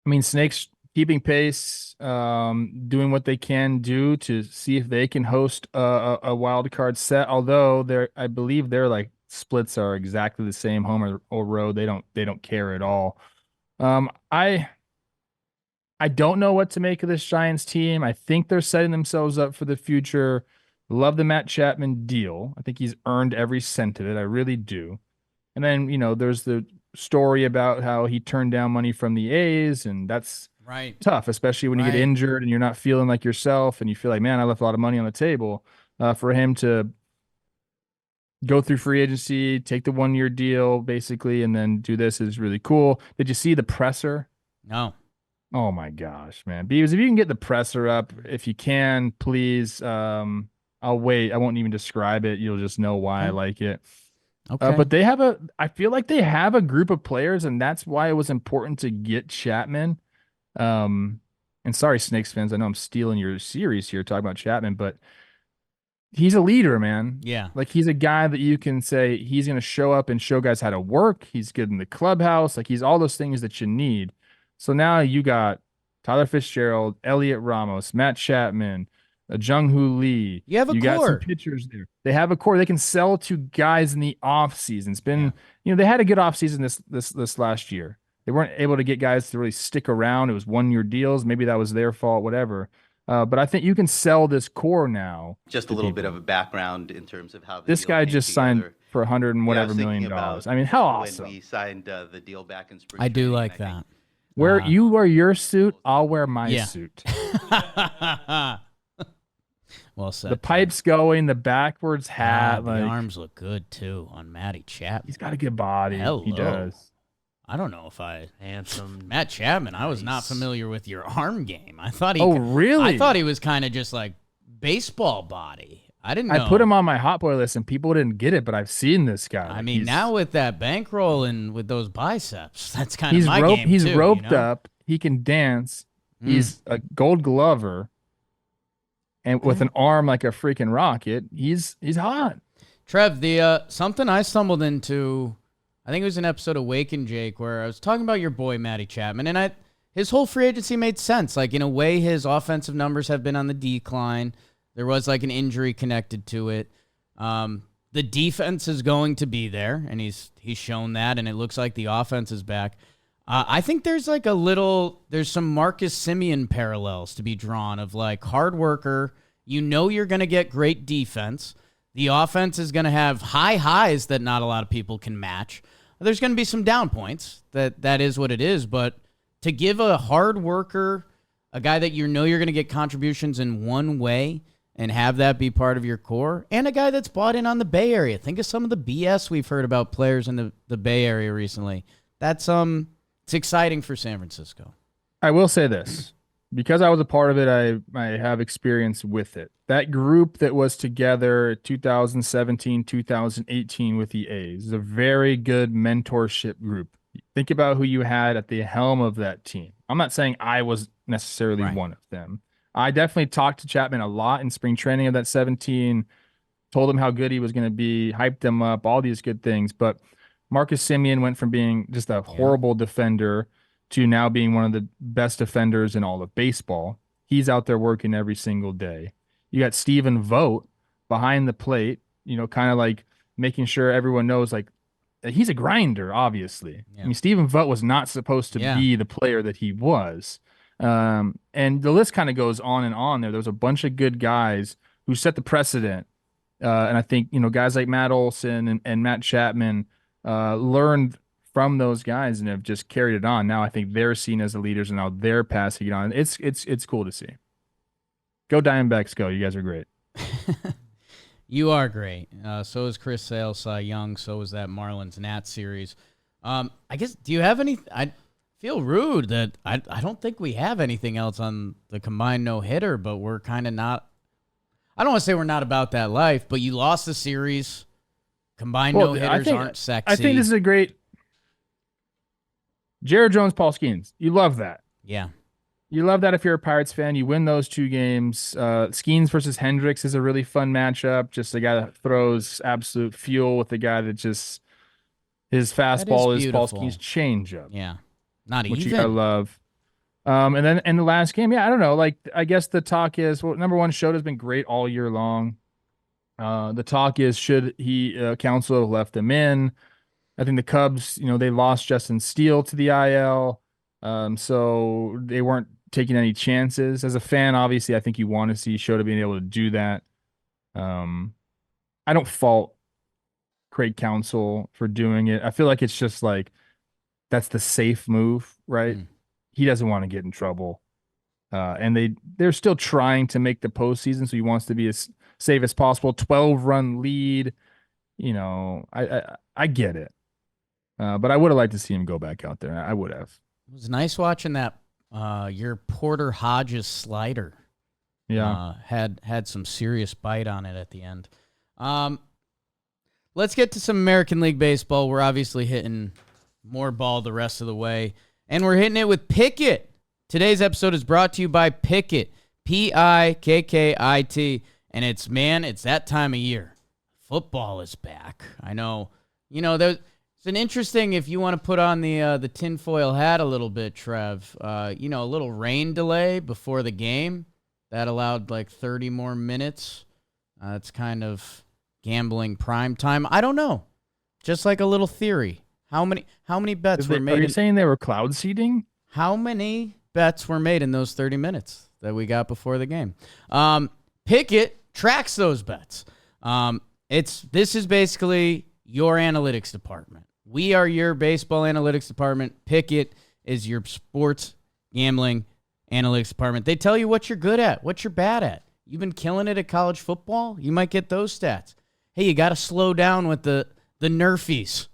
S2: I mean, Snakes keeping pace, doing what they can do to see if they can host a wild card set, although I believe their like splits are exactly the same, home or road. They don't care at all. I don't know what to make of this Giants team. I think they're setting themselves up for the future. Love the Matt Chapman deal. I think he's earned every cent of it. I really do. And then, there's the story about how he turned down money from the A's, and that's tough, especially when you get injured and you're not feeling like yourself and you feel like, man, I left a lot of money on the table. For him to go through free agency, take the 1-year deal, basically, and then do this is really cool. Did you see the presser?
S1: No.
S2: Oh my gosh, man. Beavers, if you can get the presser up, if you can, please. I'll wait. I won't even describe it. You'll just know why I like it. Okay. But I feel like they have a group of players, and that's why it was important to get Chapman. And sorry, Snakes fans, I know I'm stealing your series here talking about Chapman, but he's a leader, man.
S1: Yeah.
S2: Like he's a guy that you can say he's going to show up and show guys how to work. He's good in the clubhouse. Like he's all those things that you need. So now you got Tyler Fitzgerald, Elliot Ramos, Matt Chapman, Jung-Hoo Lee.
S1: You have a core.
S2: Got some pitchers there. They have a core. They can sell to guys in the offseason. It's been, they had a good offseason this last year. They weren't able to get guys to really stick around. It was 1-year deals. Maybe that was their fault, whatever. But I think you can sell this core now.
S4: Just a little bit of a background in terms of how
S2: this guy just signed for $100 and whatever million. I mean, how awesome!
S4: When we signed the deal back in spring,
S1: I do like that.
S2: Where you wear your suit, I'll wear my suit.
S1: Well said.
S2: The pipes going, the backwards hat.
S1: The arms look good too on Matty Chapman.
S2: He's got a good body.
S1: Hello.
S2: He does.
S1: I don't know if
S3: handsome
S1: Matt Chapman. I was not familiar with your arm game. I thought he.
S2: Oh, really?
S1: I thought he was kind of just like baseball body. I didn't know.
S2: I put him on my hot boy list and people didn't get it, but I've seen this guy.
S1: I mean, now with that bankroll and with those biceps, that's kind of my game
S2: He's
S1: too,
S2: roped up. He can dance. He's a Gold Glover, and with an arm like a freaking rocket. He's hot.
S1: Trev, the something I stumbled into, I think it was an episode of Wake and Jake where I was talking about your boy Matty Chapman, and his whole free agency made sense. Like in a way, his offensive numbers have been on the decline. There was like an injury connected to it. The defense is going to be there, and he's shown that, and it looks like the offense is back. I think there's like there's some Marcus Semien parallels to be drawn of like hard worker. You know you're going to get great defense. The offense is going to have high highs that not a lot of people can match. There's going to be some down points. That is what it is. But to give a hard worker, a guy that you know you're going to get contributions in one way and have that be part of your core, and a guy that's bought in on the Bay Area. Think of some of the BS we've heard about players in the Bay Area recently. That's it's exciting for San Francisco.
S2: I will say this. Because I was a part of it, I have experience with it. That group that was together 2017, 2018 with the A's is a very good mentorship group. Think about who you had at the helm of that team. I'm not saying I was necessarily one of them. I definitely talked to Chapman a lot in spring training of that 17, told him how good he was going to be, hyped him up, all these good things. But Marcus Semien went from being just a horrible defender to now being one of the best defenders in all of baseball. He's out there working every single day. You got Stephen Vogt behind the plate, kind of like making sure everyone knows, like, he's a grinder, obviously. Yeah. I mean, Stephen Vogt was not supposed to be the player that he was. And the list kind of goes on and on there. There's a bunch of good guys who set the precedent. And I think, guys like Matt Olson and Matt Chapman learned from those guys and have just carried it on. Now I think they're seen as the leaders, and now they're passing it on. It's cool to see. Go Diamondbacks, go! You guys are great.
S1: You are great. So is Chris Sale, Cy Young. So is that Marlins Nats series. I guess. Do you have any? I feel rude that I don't think we have anything else on the combined no hitter, but we're kind of not. I don't want to say we're not about that life, but you lost the series. Combined no hitters aren't sexy.
S2: I think this is a great. Jared Jones, Paul Skeens. You love that.
S1: Yeah.
S2: You love that if you're a Pirates fan. You win those two games. Skeens versus Hendricks is a really fun matchup. Just a guy that throws absolute fuel with the guy that just his fastball is Paul Skeens' changeup.
S1: Yeah. Not
S2: which
S1: even.
S2: You gotta love. And then in the last game, I don't know. Like, I guess the talk is, number one, Shota's been great all year long. The talk is, should he counsel have left him in? I think the Cubs, they lost Justin Steele to the IL, so they weren't taking any chances. As a fan, obviously, I think you want to see Shota being able to do that. I don't fault Craig Counsell for doing it. I feel like it's just like that's the safe move, right? He doesn't want to get in trouble, and they're still trying to make the postseason, so he wants to be as safe as possible. 12-run lead, I get it. But I would have liked to see him go back out there. I would have.
S1: It was nice watching that. Your Porter Hodges slider.
S2: Yeah.
S1: Had some serious bite on it at the end. Let's get to some American League Baseball. We're obviously hitting more ball the rest of the way. And we're hitting it with Pickett. Today's episode is brought to you by Pickett. Pikkit. And it's that time of year. Football is back. I know. It's an interesting, if you want to put on the tinfoil hat a little bit, Trev, a little rain delay before the game. That allowed like 30 more minutes. It's kind of gambling prime time. I don't know. Just like a little theory. How many bets were made?
S2: Are you saying they were cloud seeding?
S1: How many bets were made in those 30 minutes that we got before the game? Pickett tracks those bets. This is basically your analytics department. We are your baseball analytics department. Pickett is your sports gambling analytics department. They tell you what you're good at, what you're bad at. You've been killing it at college football. You might get those stats. Hey, you got to slow down with the Nerfies.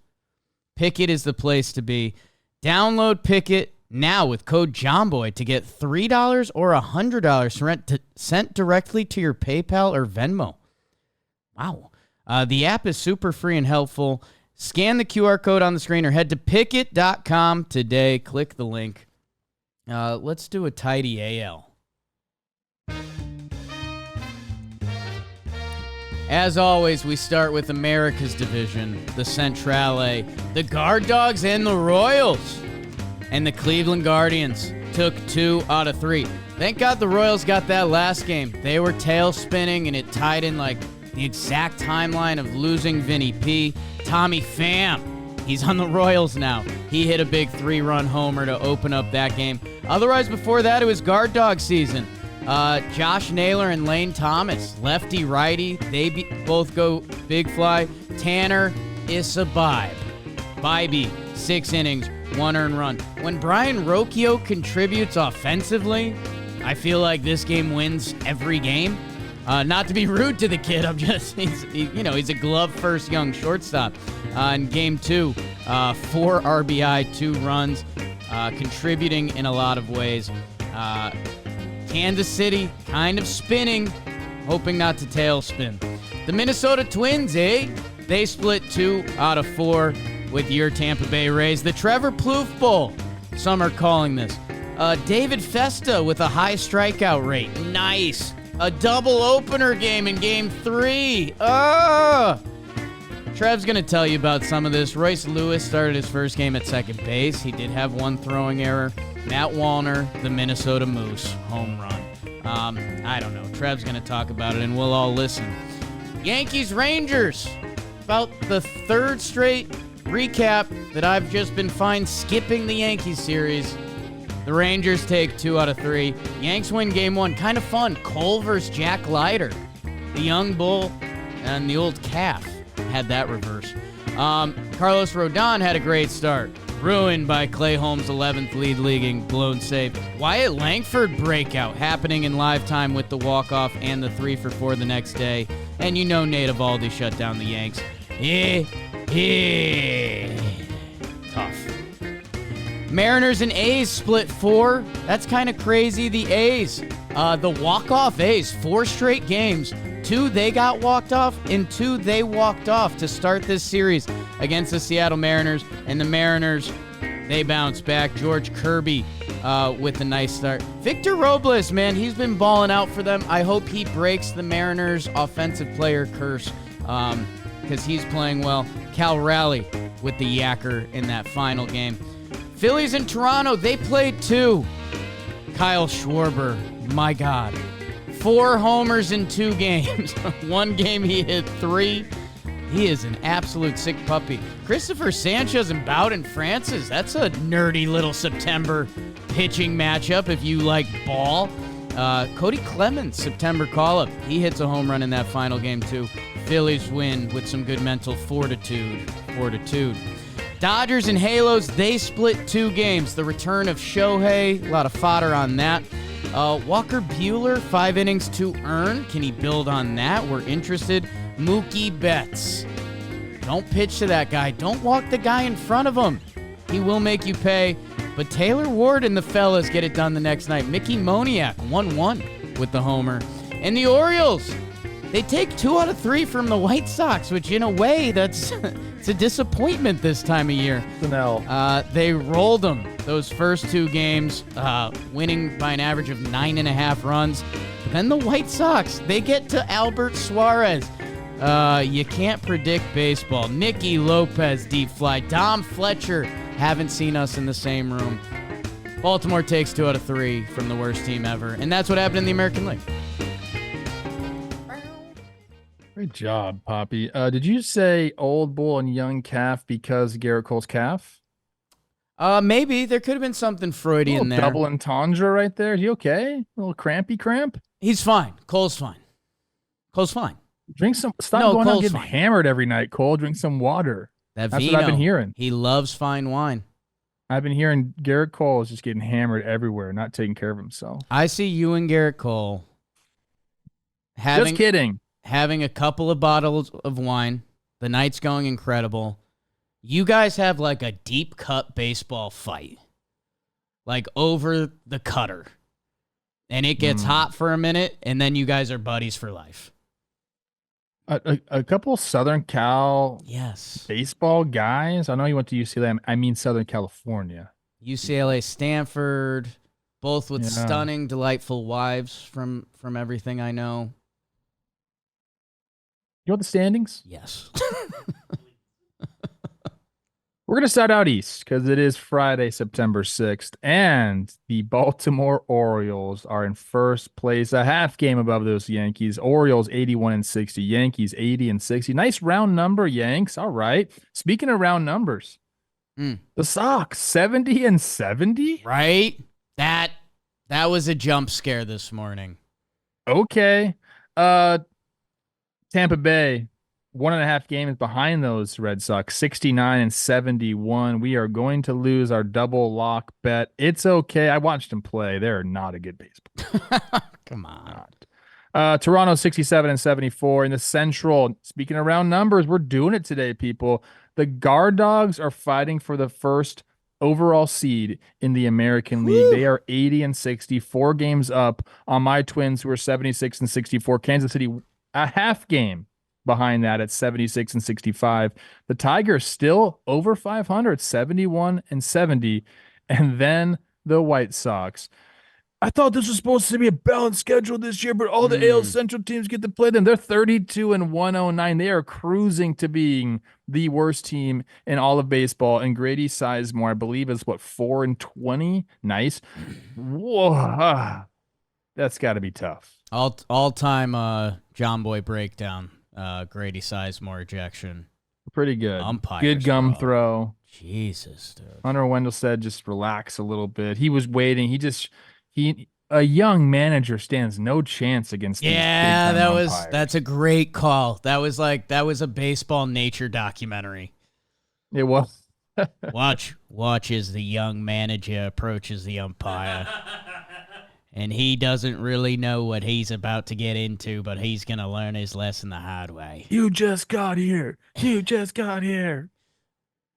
S1: Pickett is the place to be. Download Pickett now with code JOHNBOY to get $3 or $100 sent directly to your PayPal or Venmo. Wow. The app is super free and helpful. Scan the QR code on the screen or head to Pickett.com today. Click the link. Let's do a tidy AL. As always, we start with America's division, the Centrale, the Guard Dogs, and the Royals. And the Cleveland Guardians took 2 out of 3. Thank God the Royals got that last game. They were tail spinning, and it tied in like the exact timeline of losing Vinny P. Tommy Pham, he's on the Royals now. He hit a big 3-run homer to open up that game. Otherwise, before that, it was guard dog season. Josh Naylor and Lane Thomas, lefty, righty, they both go big fly. Tanner Issa Bybee, 6 innings, 1 earned run. When Brian Rocchio contributes offensively, I feel like this game wins every game. Not to be rude to the kid, he's a glove-first young shortstop. In game 2, 4 RBI, 2 runs, contributing in a lot of ways. Kansas City kind of spinning, hoping not to tailspin. The Minnesota Twins, they split 2 out of 4 with your Tampa Bay Rays. The Trevor Plouffe Bowl, some are calling this. David Festa with a high strikeout rate. Nice. A double opener game in game 3. Trev's going to tell you about some of this. Royce Lewis started his first game at second base. He did have 1 throwing error. Matt Wallner, the Minnesota Moose, home run. I don't know. Trev's going to talk about it, and we'll all listen. Yankees-Rangers. About the 3rd straight recap that I've just been fine skipping the Yankees series. The Rangers take 2 out of 3. Yanks win game 1. Kind of fun. Cole versus Jack Leiter. The young bull and the old calf had that reverse. Carlos Rodon had a great start. Ruined by Clay Holmes' 11th league blown save. Wyatt Langford breakout happening in live time with the walk-off and the 3-for-4 the next day. And you know Nate Eovaldi shut down the Yanks. Tough. Mariners and A's split 4. That's kind of crazy. The A's, the walk-off A's, 4 straight games. 2 they got walked off, and 2 they walked off to start this series against the Seattle Mariners. And the Mariners, they bounced back. George Kirby with a nice start. Victor Robles, man, he's been balling out for them. I hope he breaks the Mariners' offensive player curse because he's playing well. Cal Raleigh with the yacker in that final game. Phillies in Toronto, they played 2. Kyle Schwarber, my God. 4 homers in 2 games. 1 game he hit 3. He is an absolute sick puppy. Christopher Sanchez and Bowden Francis. That's a nerdy little September pitching matchup if you like ball. Cody Clemens, September call-up. He hits a home run in that final game too. Phillies win with some good mental fortitude. Dodgers and Halos, they split 2 games. The return of Shohei, a lot of fodder on that. Walker Buehler, 5 innings to earn. Can he build on that? We're interested. Mookie Betts. Don't pitch to that guy. Don't walk the guy in front of him. He will make you pay. But Taylor Ward and the fellas get it done the next night. Mickey Moniak, 1-1 with the homer. And the Orioles, they take 2 out of 3 from the White Sox, which in a way, that's it's a disappointment this time of year.
S2: It's an L.
S1: They rolled them those first 2 games, winning by an average of 9.5 runs. But then the White Sox, they get to Albert Suarez. You can't predict baseball. Nicky Lopez deep fly. Dom Fletcher, haven't seen us in the same room. Baltimore takes 2 out of 3 from the worst team ever. And that's what happened in the American League.
S2: Great job, Poppy. Did you say old bull and young calf because Garrett Cole's calf?
S1: Maybe. There could have been something Freudian there.
S2: Double entendre right there. Is he okay? A little crampy cramp?
S1: He's fine. Cole's fine.
S2: Drink some. Stop going out getting hammered every night, Cole. Drink some water. That's
S1: Vino,
S2: what I've been hearing.
S1: He loves fine wine.
S2: I've been hearing Garrett Cole is just getting hammered everywhere, not taking care of himself.
S1: I see you and Garrett Cole
S2: just kidding.
S1: Having a couple of bottles of wine. The night's going incredible. You guys have like a deep cut baseball fight. Like over the cutter. And it gets hot for a minute, and then you guys are buddies for life.
S2: A couple Southern Cal baseball guys. I know you went to UCLA. I mean Southern California.
S1: UCLA, Stanford, both with stunning, delightful wives from everything I know.
S2: You know the standings?
S1: Yes.
S2: We're going to start out east because it is Friday, September 6th, and the Baltimore Orioles are in first place, a half game above those Yankees. Orioles 81-60, Yankees 80-60. Nice round number, Yanks. All right. Speaking of round numbers, the Sox 70-70.
S1: Right? That was a jump scare this morning.
S2: Okay. Tampa Bay 1.5 games behind those Red Sox, 69-71. We are going to lose our double lock bet. It's okay. I watched them play. They're not a good baseball.
S1: Come on.
S2: Toronto 67-74 in the Central. Speaking of round numbers, we're doing it today, people. The Guard Dogs are fighting for the first overall seed in the American League. They are 80-60, 4 games up on my Twins, who are 76-64. Kansas City a half game behind that at 76-65. The Tigers still over 500, 71-70. And then the White Sox. I thought this was supposed to be a balanced schedule this year, but all the AL Central teams get to play them. They're 32-109. They are cruising to being the worst team in all of baseball. And Grady Sizemore, I believe, is 4-20. Nice. Whoa. That's got to be tough.
S1: All-time John Boy breakdown. Grady Sizemore ejection.
S2: Pretty good.
S1: Umpires,
S2: good gum
S1: bro.
S2: throw.
S1: Jesus, dude.
S2: Hunter Wendell said just relax a little bit. He was waiting. A young manager stands no chance against these big-time umpires.
S1: That's a great call. That was a baseball nature documentary.
S2: It was.
S1: Watch as the young manager approaches the umpire. And he doesn't really know what he's about to get into, but he's going to learn his lesson the hard way.
S2: You just got here. I'm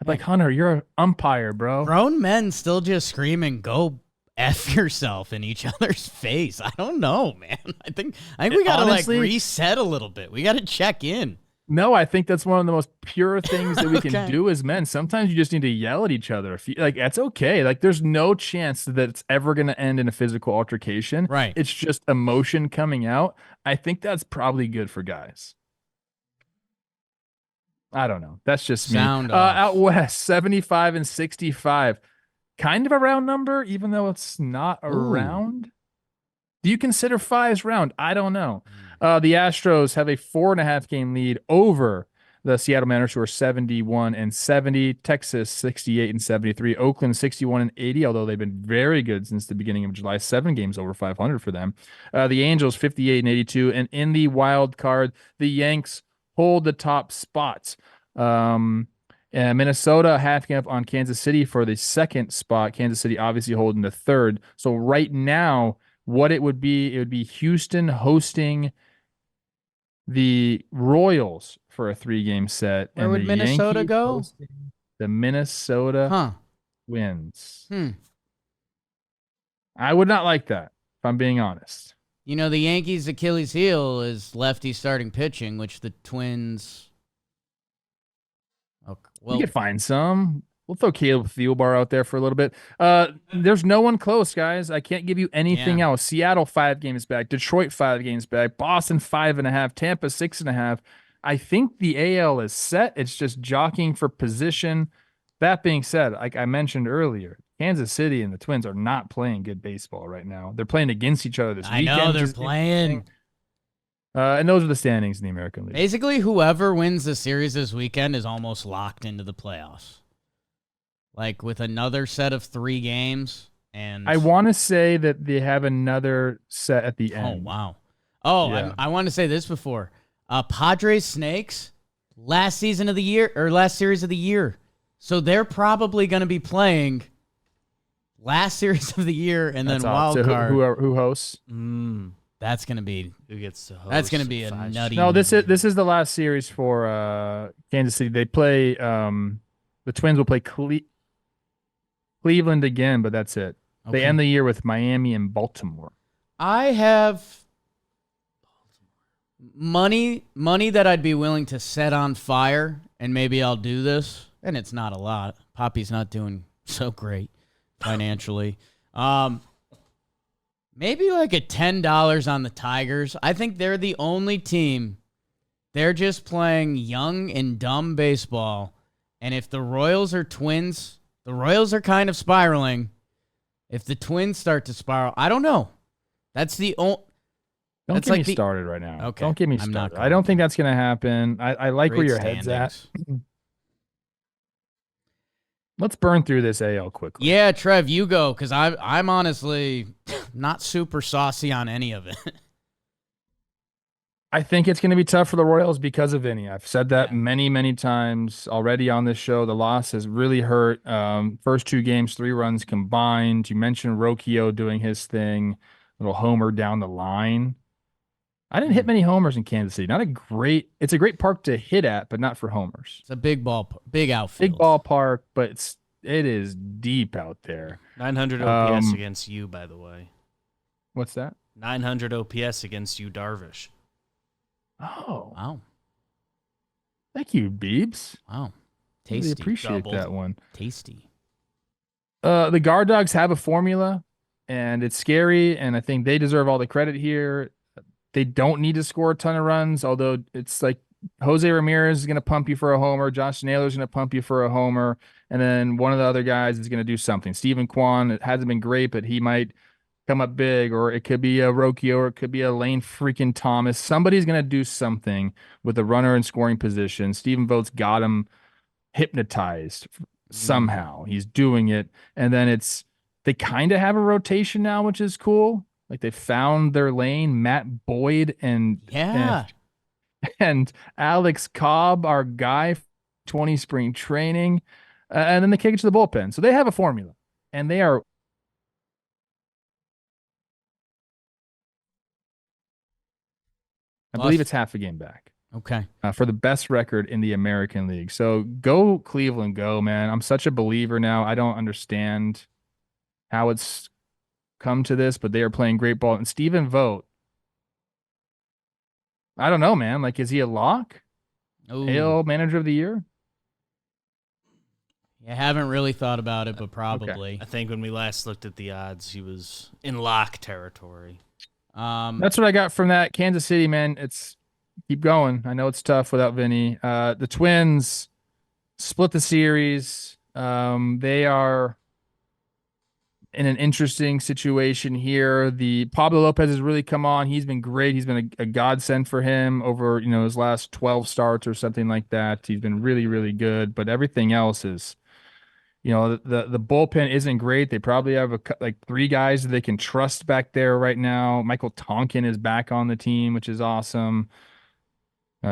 S2: like, Hunter, you're an umpire, bro.
S1: Grown men still just screaming, "Go F yourself" in each other's face. I don't know, man. I think we got to reset a little bit. We got to check in.
S2: No, I think that's one of the most pure things that we can do as men. Sometimes you just need to yell at each other. That's okay. There's no chance that it's ever going to end in a physical altercation.
S1: Right.
S2: It's just emotion coming out. I think that's probably good for guys. I don't know. That's just me. Out west, 75-65. Kind of a round number, even though it's not a round. Do you consider 5s round? I don't know. The Astros have a 4.5 game lead over the Seattle Mariners, who are 71-70. Texas 68-73. Oakland 61-80, although they've been very good since the beginning of July. 7 games over 500 for them. The Angels 58-82. And in the wild card, the Yanks hold the top spots. Minnesota half game up on Kansas City for the second spot. Kansas City obviously holding the third. So right now, what it would be Houston hosting the Royals for a 3-game set.
S1: Where would Minnesota
S2: Yankees
S1: go?
S2: The Minnesota Twins. I would not like that, if I'm being honest.
S1: You know, the Yankees' Achilles heel is lefty starting pitching, which the Twins... Okay, well,
S2: we could find some. We'll throw Caleb Thielbar out there for a little bit. There's no one close, guys. I can't give you anything else. Seattle 5 games back. Detroit 5 games back. Boston 5.5. Tampa 6.5. I think the AL is set. It's just jockeying for position. That being said, like I mentioned earlier, Kansas City and the Twins are not playing good baseball right now. They're playing against each other this weekend.
S1: I know they're playing.
S2: And those are the standings in the American League.
S1: Basically, whoever wins the series this weekend is almost locked into the playoffs. With another set of 3 games. And
S2: I want to say that they have another set at the end.
S1: Oh, wow. Oh, I want to say this before. Padres Snakes, last series of the year. So they're probably going to be playing last series of the year and then wild card.
S2: Who hosts?
S1: That's going to be
S3: who gets to host.
S1: That's going to be a nutty.
S2: No, this is the last series for Kansas City. They play the Twins will play Cleveland again, but that's it.
S1: Okay.
S2: They end the year with Miami and Baltimore.
S1: I have money that I'd be willing to set on fire, and maybe I'll do this. And it's not a lot. Poppy's not doing so great financially. Maybe a $10 on the Tigers. I think they're the only team. They're just playing young and dumb baseball, And if the Royals are Twins, the Royals are kind of spiraling. If the Twins start to spiral, I don't know. That's the only.
S2: Don't get me started right now.
S1: Okay.
S2: Don't get me started. I don't think that's going to happen. I like where your head's at. Let's burn through this AL quickly.
S1: Yeah, Trev, you go, because I'm honestly not super saucy on any of it.
S2: I think it's going to be tough for the Royals because of Vinny. I've said that many, many times already on this show. The loss has really hurt. First 2 games, 3 runs combined. You mentioned Rocchio doing his thing, little homer down the line. I didn't hit many homers in Kansas City. It's a great park to hit at, but not for homers.
S1: It's a big outfield.
S2: Big ballpark, but it is deep out there.
S3: 900 OPS against you, by the way.
S2: What's that?
S3: 900 OPS against you, Darvish.
S2: Oh.
S1: Wow.
S2: Thank you, Beebs.
S1: Wow. Tasty.
S2: Really appreciate that one.
S1: Tasty.
S2: The Guard Dogs have a formula, and it's scary, and I think they deserve all the credit here. They don't need to score a ton of runs, although it's like Jose Ramirez is going to pump you for a homer. Josh Naylor's going to pump you for a homer. And then one of the other guys is going to do something. Steven Kwan, it hasn't been great, but he might come up big, or it could be a Rocchio, or it could be a Lane freaking Thomas. Somebody's going to do something with the runner in scoring position. Stephen Vogt's got him hypnotized somehow. He's doing it. And then they kind of have a rotation now, which is cool. Like they found their lane. Matt Boyd and Alex Cobb, our guy, 20 spring training, and then they kick it to the bullpen. So they have a formula, and they are. I believe it's half a game back.
S1: Okay.
S2: For the best record in the American League. So go Cleveland, go, man. I'm such a believer now. I don't understand how it's come to this, but they are playing great ball. And Stephen Vogt, I don't know, man. Like, is he a lock? AL Manager of the Year?
S1: I haven't really thought about it, but probably.
S3: Okay. I think when we last looked at the odds, he was in lock territory.
S2: That's what I got from that. Kansas City, man. Keep going. I know it's tough without Vinny. The Twins split the series. They are in an interesting situation here. The Pablo Lopez has really come on. He's been great. He's been a godsend for him over, his last 12 starts or something like that. He's been really, really good. But everything else is, the bullpen isn't great. They probably have like 3 guys that they can trust back there right now. Michael Tonkin is back on the team, which is awesome.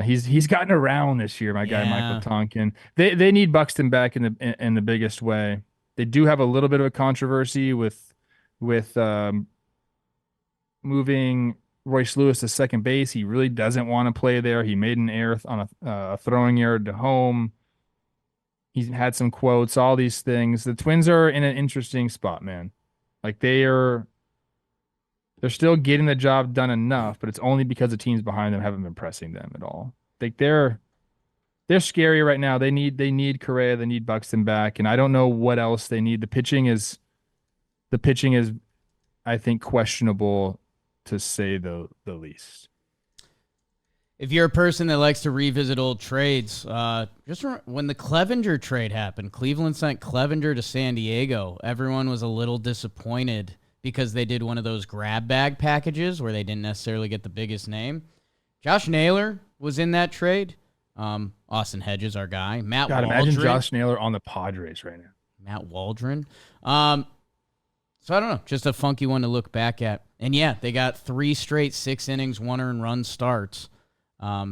S2: He's gotten around this year, my guy Michael Tonkin. They need Buxton back in the biggest way. They do have a little bit of a controversy with moving Royce Lewis to second base. He really doesn't want to play there. He made an error on a throwing error to home. He's had some quotes, all these things. The Twins are in an interesting spot, man. Like they're still getting the job done enough, but it's only because the teams behind them haven't been pressing them at all. Like they're scary right now. They need Correa, they need Buxton back, and I don't know what else they need. The pitching is, I think, questionable to say the least.
S1: If you're a person that likes to revisit old trades, just when the Clevenger trade happened, Cleveland sent Clevenger to San Diego. Everyone was a little disappointed because they did one of those grab bag packages where they didn't necessarily get the biggest name. Josh Naylor was in that trade. Austin Hedges, our guy. Matt Waldron.
S2: Imagine Josh Naylor on the Padres right now.
S1: Matt Waldron. So I don't know. Just a funky one to look back at. And yeah, they got 3 straight 6 innings, 1 earned run starts.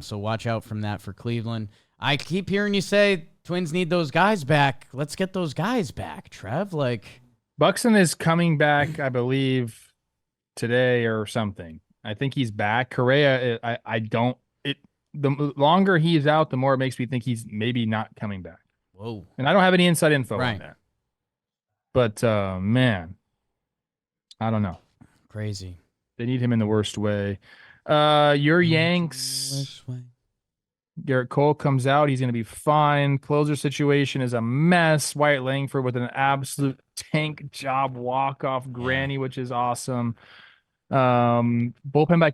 S1: So watch out from that for Cleveland. I keep hearing you say Twins need those guys back. Let's get those guys back, Trev.
S2: Buxton is coming back, I believe, today or something. I think he's back. Correa, the longer he's out, the more it makes me think he's maybe not coming back.
S1: Whoa.
S2: And I don't have any inside info on that. But, man, I don't know.
S1: Crazy.
S2: They need him in the worst way. Your Yanks, Garrett Cole comes out. He's going to be fine. Closer situation is a mess. Wyatt Langford with an absolute tank job walk-off granny, which is awesome. Bullpen by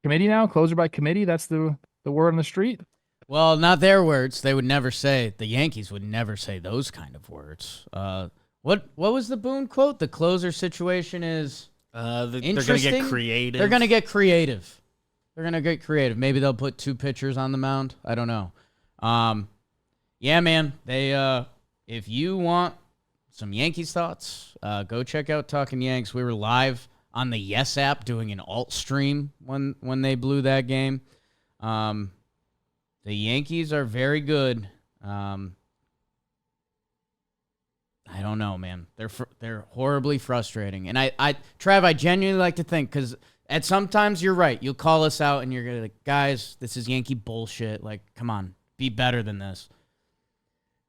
S2: committee now. Closer by committee. That's the word on the street.
S1: Well, not their words. They would never say, the Yankees would never say those kind of words. What was the Boone quote? The closer situation is
S3: They're going to
S1: interesting.
S3: get creative.
S1: They're going to get creative. They're going to get creative. Maybe they'll put 2 pitchers on the mound. I don't know. Yeah, man. They if you want some Yankees thoughts, go check out Talkin' Yanks. We were live on the Yes app doing an alt stream when they blew that game. The Yankees are very good. I don't know, man. They're horribly frustrating. And Trev, I genuinely like to think, because at sometimes you're right. You'll call us out and you're gonna like, guys, this is Yankee bullshit. Like, come on, be better than this.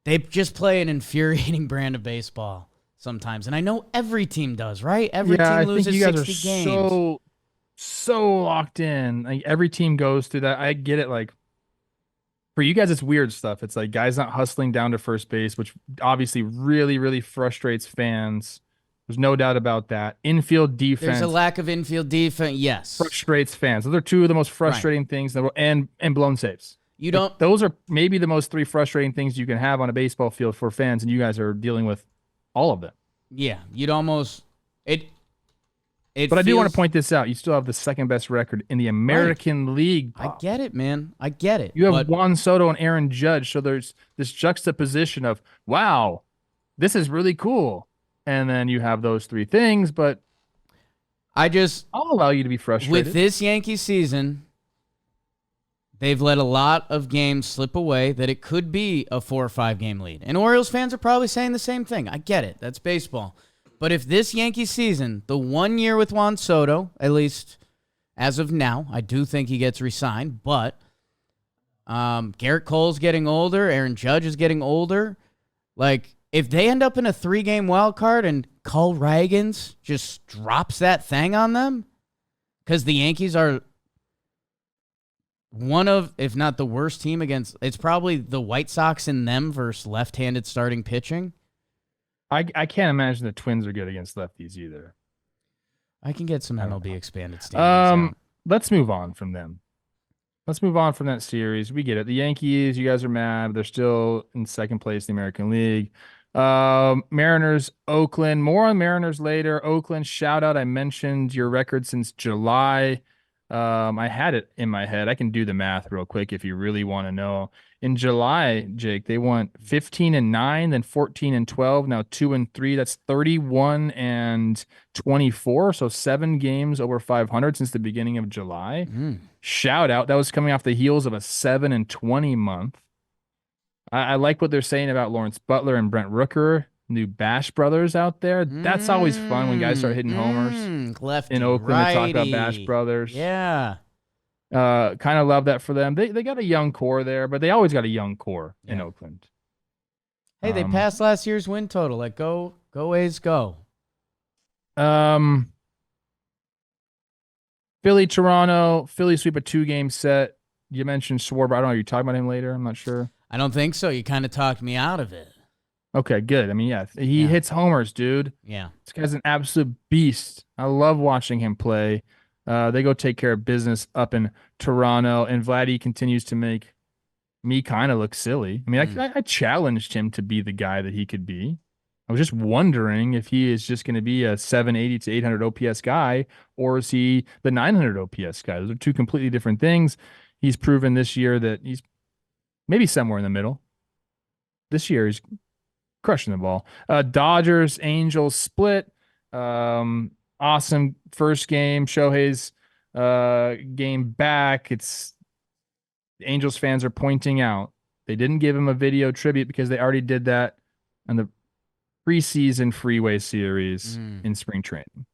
S1: They just play an infuriating brand of baseball sometimes, and I know every team does, right? Every team loses
S2: I think you guys
S1: 60
S2: are
S1: games.
S2: so locked in. Like every team goes through that. I get it. Like for you guys, it's weird stuff. It's like guys not hustling down to first base, which obviously really, really frustrates fans. There's no doubt about that. Infield defense.
S1: There's a lack of infield defense. Yes,
S2: frustrates fans. Those are 2 of the most frustrating things. And blown saves.
S1: You don't.
S2: Those are maybe the most 3 frustrating things you can have on a baseball field for fans, and you guys are dealing with all of them.
S1: Yeah, you'd almost it.
S2: But I do want to point this out. You still have the 2nd best record in the American League.
S1: I get it, man. I get it.
S2: You have Juan Soto and Aaron Judge, so there's this juxtaposition of, wow, this is really cool. And then you have those 3 things, but
S1: I'll
S2: allow you to be frustrated.
S1: With this Yankee season, they've let a lot of games slip away that it could be a 4 or 5 game lead. And Orioles fans are probably saying the same thing. I get it. That's baseball. But if this Yankee season, the 1 year with Juan Soto, at least as of now, I do think he gets re-signed, but Garrett Cole's getting older, Aaron Judge is getting older. Like, if they end up in a 3-game wild card and Cole Ragans just drops that thing on them, because the Yankees are one of, if not the worst team against, it's probably the White Sox and them versus left-handed starting pitching.
S2: I can't imagine the Twins are good against lefties either.
S1: I can get some MLB expanded standings.
S2: Let's move on from them. Let's move on from that series. We get it. The Yankees, you guys are mad. They're still in 2nd place in the American League. Mariners, Oakland. More on Mariners later. Oakland, shout out. I mentioned your record since July. I had it in my head. I can do the math real quick if you really want to know. In July, Jake, they went 15-9, then 14-12, now 2-3. That's 31-24. So 7 games over 500 since the beginning of July. Shout out. That was coming off the heels of a 7-20 month. I like what they're saying about Lawrence Butler and Brent Rooker, new Bash brothers out there. That's always fun when guys start hitting homers.
S1: Lefty,
S2: in Oakland,
S1: righty.
S2: they talk about Bash brothers.
S1: Yeah.
S2: Kind of love that for them. They got a young core there, but they always got a young core in Oakland.
S1: Hey, they passed last year's win total. Like, go A's, go.
S2: Philly, Toronto. Philly sweep a 2-game set. You mentioned Schwarber. I don't know. Are you talking about him later? I'm not sure.
S1: I don't think so. You kind of talked me out of it.
S2: Okay, good. I mean, yeah, he hits homers, dude.
S1: Yeah.
S2: This guy's an absolute beast. I love watching him play. They go take care of business up in Toronto, and Vladdy continues to make me kind of look silly. I mean, I challenged him to be the guy that he could be. I was just wondering if he is just going to be a 780 to 800 OPS guy, or is he the 900 OPS guy? Those are 2 completely different things. He's proven this year that he's maybe somewhere in the middle. This year, he's crushing the ball. Dodgers, Angels split. Awesome first game. Shohei's game back. It's Angels fans are pointing out they didn't give him a video tribute because they already did that on the preseason Freeway Series in spring training,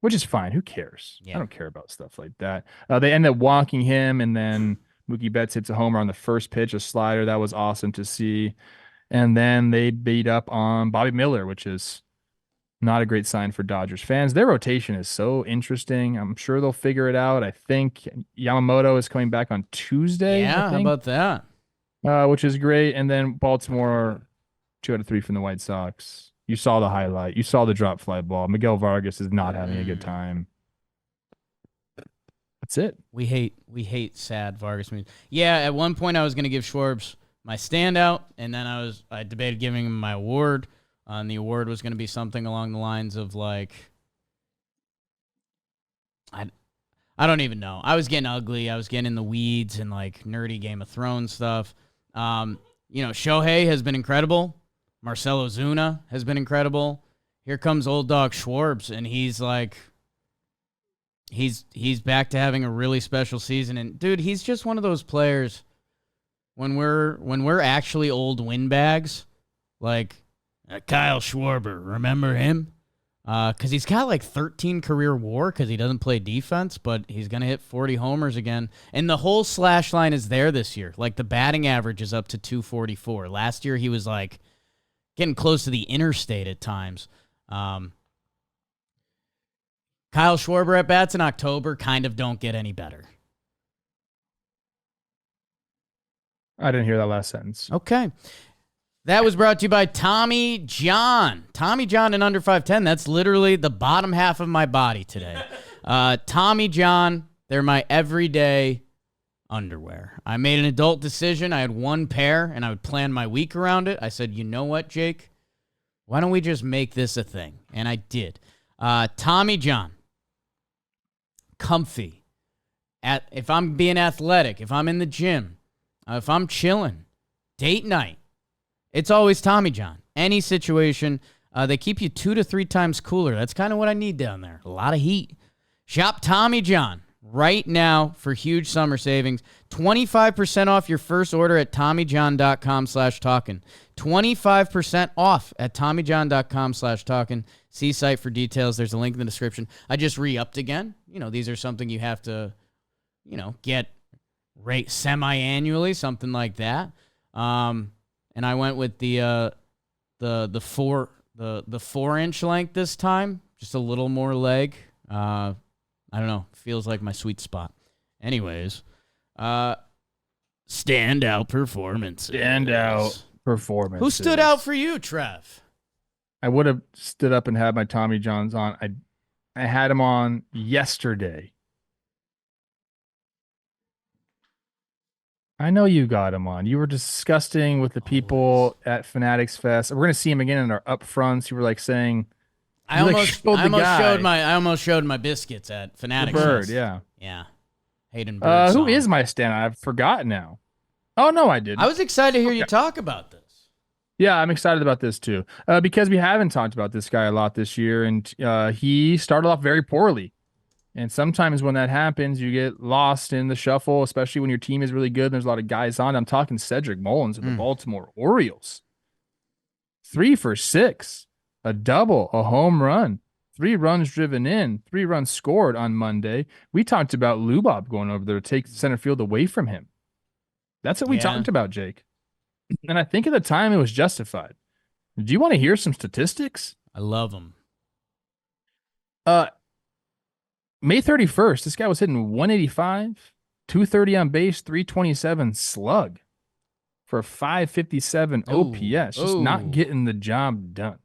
S2: which is fine. Who cares? I don't care about stuff like that. They end up walking him, and then Mookie Betts hits a homer on the first pitch, a slider. That was awesome to see. And then they beat up on Bobby Miller, which is not a great sign for Dodgers fans. Their rotation is so interesting. I'm sure they'll figure it out. I think Yamamoto is coming back on Tuesday.
S1: Yeah, how about that?
S2: Which is great. And then Baltimore, 2 out of 3 from the White Sox. You saw the highlight. You saw the drop fly ball. Miguel Vargas is not having a good time. That's it.
S1: We hate sad Vargas music. Yeah, at one point I was gonna give Schwarbs my standout, and then I debated giving him my award. And the award was gonna be something along the lines of like, I don't even know. I was getting ugly. I was getting in the weeds and like nerdy Game of Thrones stuff. Shohei has been incredible. Marcell Ozuna has been incredible. Here comes old dog Schwarbs, and he's like, he's back to having a really special season. And dude, he's just one of those players. When we're actually old windbags, like Kyle Schwarber, remember him? Because he's got like 13 career WAR because he doesn't play defense, but he's gonna hit 40 homers again. And the whole slash line is there this year. Like the batting average is up to 244. Last year he was like getting close to the interstate at times. Kyle Schwarber at bats in October kind of don't get any better.
S2: I didn't hear that last sentence.
S1: Okay. That was brought to you by Tommy John. Tommy John in under 5'10". That's literally the bottom half of my body today. Tommy John, they're my everyday underwear. I made an adult decision. I had one pair, and I would plan my week around it. I said, you know what, Jake? Why don't we just make this a thing? And I did. Tommy John. Comfy. If I'm being athletic, if I'm in the gym, if I'm chilling, date night, it's always Tommy John. Any situation, they keep you 2 to 3 times cooler. That's kind of what I need down there. A lot of heat. Shop Tommy John right now for huge summer savings. 25% off your first order at TommyJohn.com/talkin. 25% off at TommyJohn.com/talkin. See site for details. There's a link in the description. I just re-upped again. These are something you have to, get rate semi-annually, something like that. And I went with the 4-inch length this time, just a little more leg. I don't know, feels like my sweet spot. Anyways, standout performances.
S2: Who
S1: stood out for you, Trev?
S2: I would have stood up and had my Tommy Johns on. I had him on yesterday. I know you got him on. You were disgusting with the people at Fanatics Fest. We're gonna see him again in our upfronts. You were like saying,
S1: I almost showed my biscuits at Fanatics
S2: Bird,
S1: Fest. Yeah. Hayden Bird.
S2: Who is my stand? I've forgotten now. Oh no, I didn't.
S1: I was excited to hear you talk about this.
S2: Yeah, I'm excited about this too, because we haven't talked about this guy a lot this year, and he started off very poorly. And sometimes when that happens, you get lost in the shuffle, especially when your team is really good and there's a lot of guys on. I'm talking Cedric Mullins of the Baltimore Orioles. 3 for 6, a double, a home run, 3 runs driven in, 3 runs scored on Monday. We talked about Lubob going over there to take center field away from him. That's what we talked about, Jake. And I think at the time it was justified. Do you want to hear some statistics?
S1: I love them.
S2: May 31st, this guy was hitting 185, 230 on base, 327 slug for a 557 OPS. Just not getting the job done.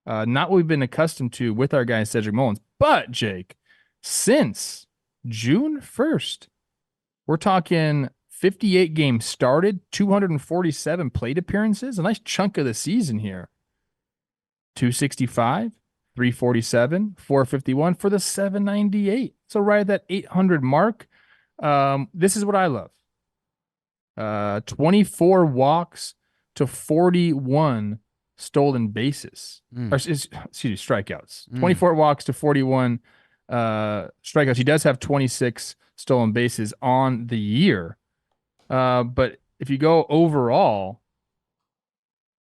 S2: Not what we've been accustomed to with our guy Cedric Mullins. But, Jake, since June 1st, we're talking 58 games started, 247 plate appearances, a nice chunk of the season here. 265. 347, 451 for the 798. So right at that 800 mark. This is what I love. 24 walks to 41 stolen bases. Or, excuse me, strikeouts. 24 walks to 41 strikeouts. He does have 26 stolen bases on the year. But if you go overall,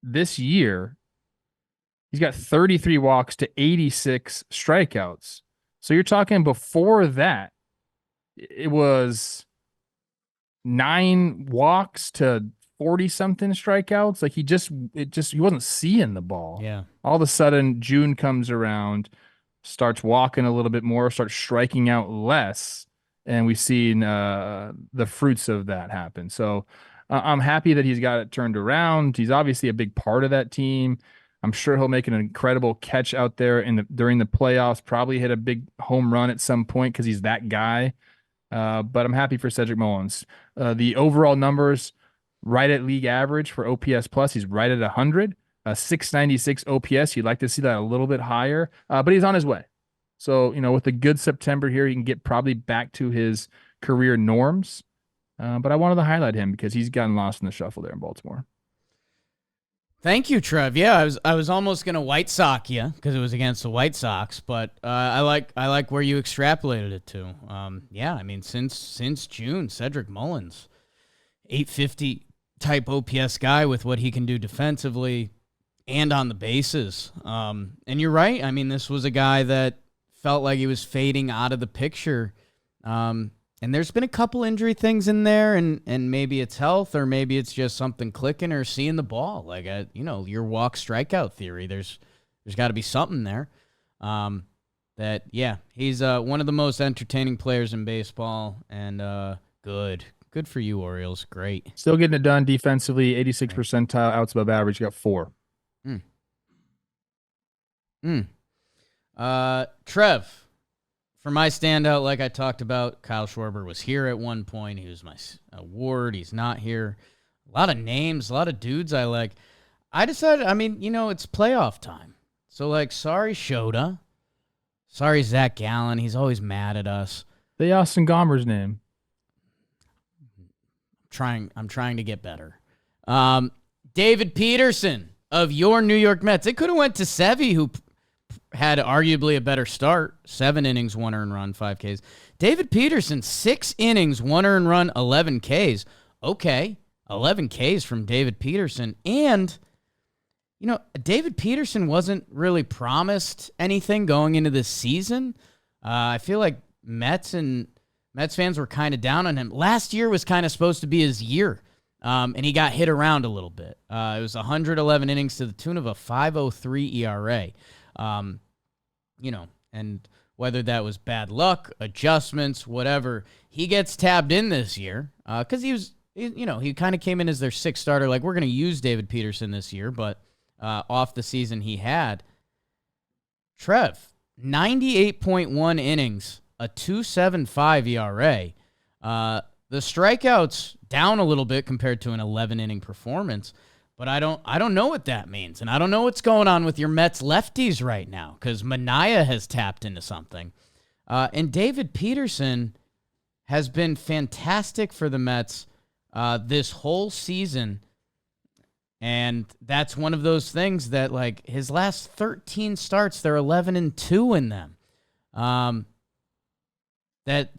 S2: this year, he's got 33 walks to 86 strikeouts. So you're talking before that, it was 9 walks to 40-something strikeouts. Like he wasn't seeing the ball.
S1: Yeah.
S2: All of a sudden, June comes around, starts walking a little bit more, starts striking out less, and we've seen the fruits of that happen. So I'm happy that he's got it turned around. He's obviously a big part of that team. I'm sure he'll make an incredible catch out there during the playoffs, probably hit a big home run at some point because he's that guy. But I'm happy for Cedric Mullins. The overall numbers right at league average for OPS plus. He's right at 100, 696 OPS. You'd like to see that a little bit higher, but he's on his way. So, with a good September here, he can get probably back to his career norms. But I wanted to highlight him because he's gotten lost in the shuffle there in Baltimore.
S1: Thank you, Trev. Yeah, I was almost gonna White Sox you because it was against the White Sox, but I like where you extrapolated it to. Yeah, I mean since June, Cedric Mullins, 850 type OPS guy with what he can do defensively and on the bases. And you're right. I mean, this was a guy that felt like he was fading out of the picture. And there's been a couple injury things in there, and maybe it's health, or maybe it's just something clicking or seeing the ball. Like, your walk strikeout theory, there's got to be something there. He's one of the most entertaining players in baseball, and good for you, Orioles. Great.
S2: Still getting it done defensively, 86 percentile, outs above average. You got 4.
S1: Trev. For my standout, like I talked about, Kyle Schwarber was here at one point. He was my award. He's not here. A lot of names, a lot of dudes I like. I decided, it's playoff time. So, sorry, Shota. Sorry, Zach Gallen. He's always mad at us.
S2: Say Austin Gomber's name.
S1: I'm trying to get better. David Peterson of your New York Mets. It could have went to Sevy, who had arguably a better start. 7 innings, 1 earned run, 5 Ks. David Peterson, 6 innings, 1 earned run, 11 Ks. Okay, 11 Ks from David Peterson. And, David Peterson wasn't really promised anything going into this season. I feel like Mets fans were kind of down on him. Last year was kind of supposed to be his year, and he got hit around a little bit. It was 111 innings to the tune of a 5.03 ERA. And whether that was bad luck, adjustments, whatever, he gets tabbed in this year because he kind of came in as their 6th starter. Like, we're going to use David Peterson this year, but off the season he had. Trev, 98.1 innings, a 2.75 ERA. The strikeouts down a little bit compared to an 11-inning performance. But I don't know what that means, and I don't know what's going on with your Mets lefties right now because Manaea has tapped into something. And David Peterson has been fantastic for the Mets this whole season, and that's one of those things that, his last 13 starts, they're 11-2 in them. That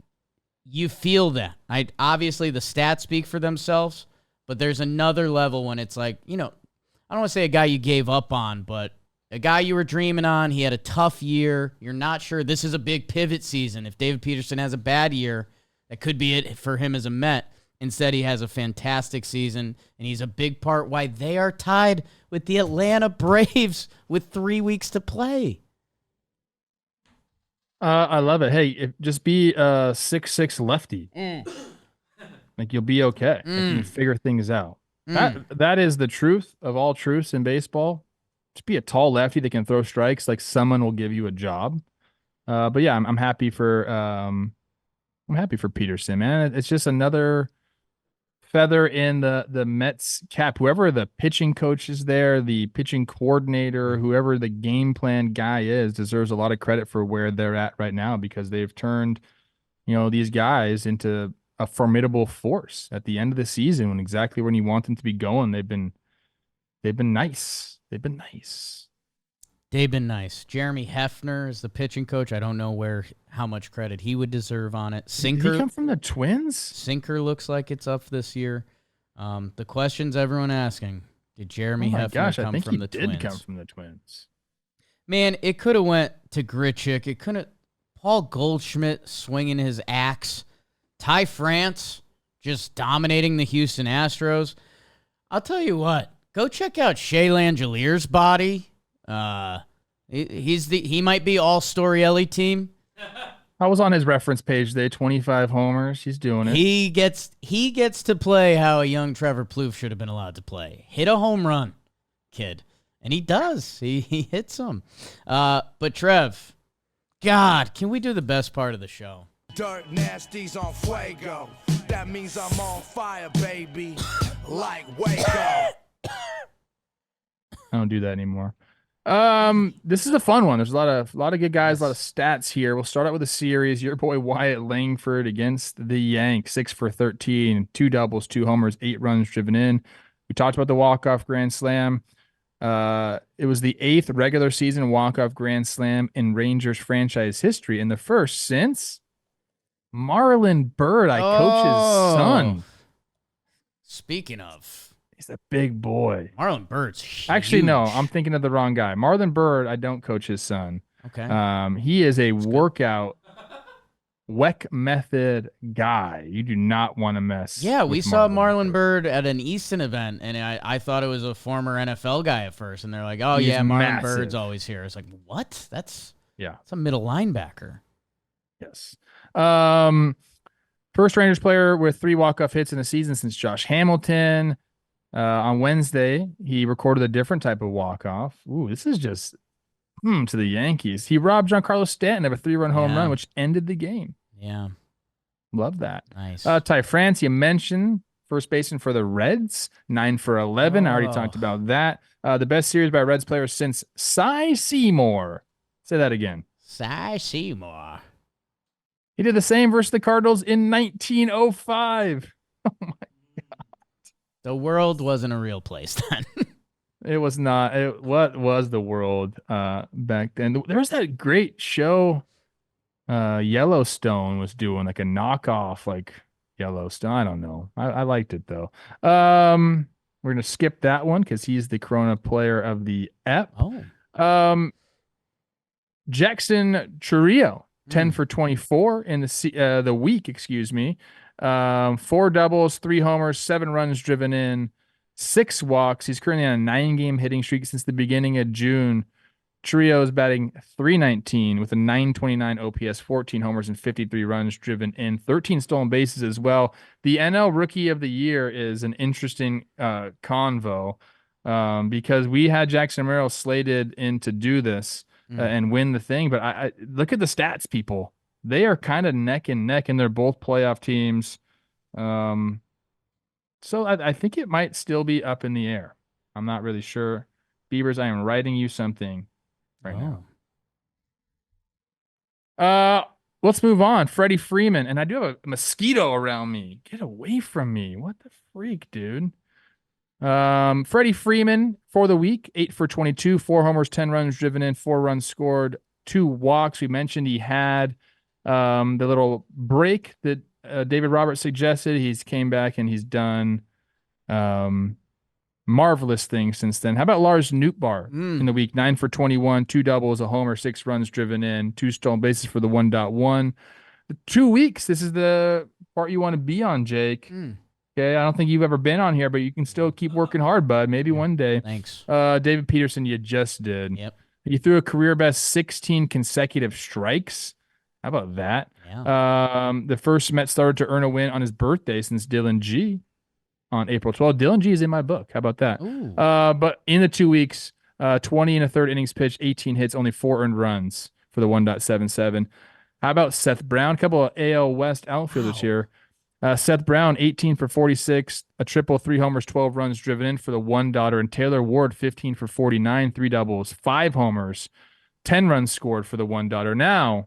S1: you feel that. Obviously, the stats speak for themselves. But there's another level when it's I don't want to say a guy you gave up on, but a guy you were dreaming on. He had a tough year. You're not sure. This is a big pivot season. If David Peterson has a bad year, that could be it for him as a Met. Instead, he has a fantastic season, and he's a big part why they are tied with the Atlanta Braves with 3 weeks to play.
S2: I love it. Hey, just be a 6'6" lefty. You'll be okay. You can figure things out. That is the truth of all truths in baseball. Just be a tall lefty that can throw strikes. Someone will give you a job. But yeah, I'm happy for Peterson, man. It's just another feather in the Mets cap. Whoever the pitching coach is there, the pitching coordinator, whoever the game plan guy is, deserves a lot of credit for where they're at right now because they've turned, these guys into a formidable force at the end of the season when you want them to be going. They've been nice. They've been nice.
S1: Jeremy Hefner is the pitching coach. I don't know how much credit he would deserve on it. Sinker.
S2: Did he come from the Twins?
S1: Sinker looks like it's up this year. The questions everyone asking: did Jeremy Hefner come from the Twins?
S2: I think he did come from the Twins.
S1: Man, it could have went to Grichuk. It couldn't. Paul Goldschmidt swinging his axe. Ty France just dominating the Houston Astros. I'll tell you what. Go check out Shea Langelier's body. He might be all Storielli team.
S2: I was on his reference page today. 25 homers. He's doing it.
S1: He gets to play how a young Trevor Plouffe should have been allowed to play. Hit a home run, kid. And he does. He hits them. But Trev, God, can we do the best part of the show?
S5: Dirt nasties on Fuego. That means I'm on fire, baby. Like Waco.
S2: I don't do that anymore. This is a fun one. There's a lot of good guys, a lot of stats here. We'll start out with a series. Your boy Wyatt Langford against the Yanks, 6 for 13, 2 doubles, 2 homers, 8 runs driven in. We talked about the walk-off grand slam. It was the 8th regular season walk-off grand slam in Rangers franchise history, and the first since Marlon Byrd, I coach his son.
S1: Speaking of,
S2: he's a big boy.
S1: Marlon Byrd's huge.
S2: Actually, no, I'm thinking of the wrong guy. Marlon Byrd, I don't coach his son.
S1: Okay.
S2: He is a workout WEC method guy. You do not want to mess.
S1: Yeah, we
S2: with
S1: saw Marlon Byrd at an Easton event, and I thought it was a former NFL guy at first, and they're like, "Oh
S2: He's
S1: yeah, Marlon
S2: massive.
S1: Byrd's always here." It's like, what? That's
S2: Yeah.
S1: a middle linebacker.
S2: Yes. First Rangers player with 3 walk-off hits in a season since Josh Hamilton. On Wednesday, he recorded a different type of walk-off. Ooh, this is just to the Yankees. He robbed Giancarlo Stanton of a 3-run home run, which ended the game.
S1: Yeah.
S2: Love that.
S1: Nice.
S2: Ty France, you mentioned, first baseman for the Reds, 9 for 11. I already talked about that. The best series by a Reds player since Sizemore. Say that again.
S1: Sizemore.
S2: He did the same versus the Cardinals in 1905. Oh my God.
S1: The world wasn't a real place then.
S2: It was not. What was the world back then? There was that great show Yellowstone was doing, like a knockoff like Yellowstone. I don't know. I liked it though. We're gonna skip that one because he's the Corona player of the EP.
S1: Oh.
S2: Jackson Chourio, 10 for 24 in the week, excuse me. 4 doubles, 3 homers, 7 runs driven in, 6 walks. He's currently on a 9-game hitting streak since the beginning of June. Chourio is batting .319 with a .929 OPS, 14 homers, and 53 runs driven in, 13 stolen bases as well. The NL Rookie of the Year is an interesting convo because we had Jackson Merrill slated in to do this and win the thing. But I look at the stats, people. They are kind of neck and neck, and they're both playoff teams. So I think it might still be up in the air. I'm not really sure. Beavers, I am writing you something right now. Let's move on. Freddie Freeman, and I do have a mosquito around me. Get away from me. What the freak, dude? Freddie Freeman for the week, 8 for 22, 4 homers, 10 runs driven in, 4 runs scored, 2 walks. We mentioned he had the little break that David Roberts suggested. He's came back and he's done marvelous things since then. How about Lars Nootbaar in the week? 9 for 21, 2 doubles, a homer, 6 runs driven in, 2 stolen bases for the 1.1. The 2 weeks, this is the part you want to be on, Jake. Okay, I don't think you've ever been on here, but you can still keep working hard, bud. Maybe one day.
S1: Thanks.
S2: David Peterson, you just did.
S1: Yep.
S2: You threw a career best 16 consecutive strikes. How about that?
S1: Yeah.
S2: The first Met starter to earn a win on his birthday since Dylan G on April 12th. Dylan G is in my book. How about that?
S1: Ooh.
S2: But in the 2 weeks, 20 and a third innings pitched, 18 hits, only 4 earned runs for the 1.77. How about Seth Brown? A couple of AL West outfielders here. Seth Brown, 18 for 46, a triple, 3 homers, 12 runs driven in for the $1. And Taylor Ward, 15 for 49, 3 doubles, 5 homers, 10 runs scored for the $1. Now,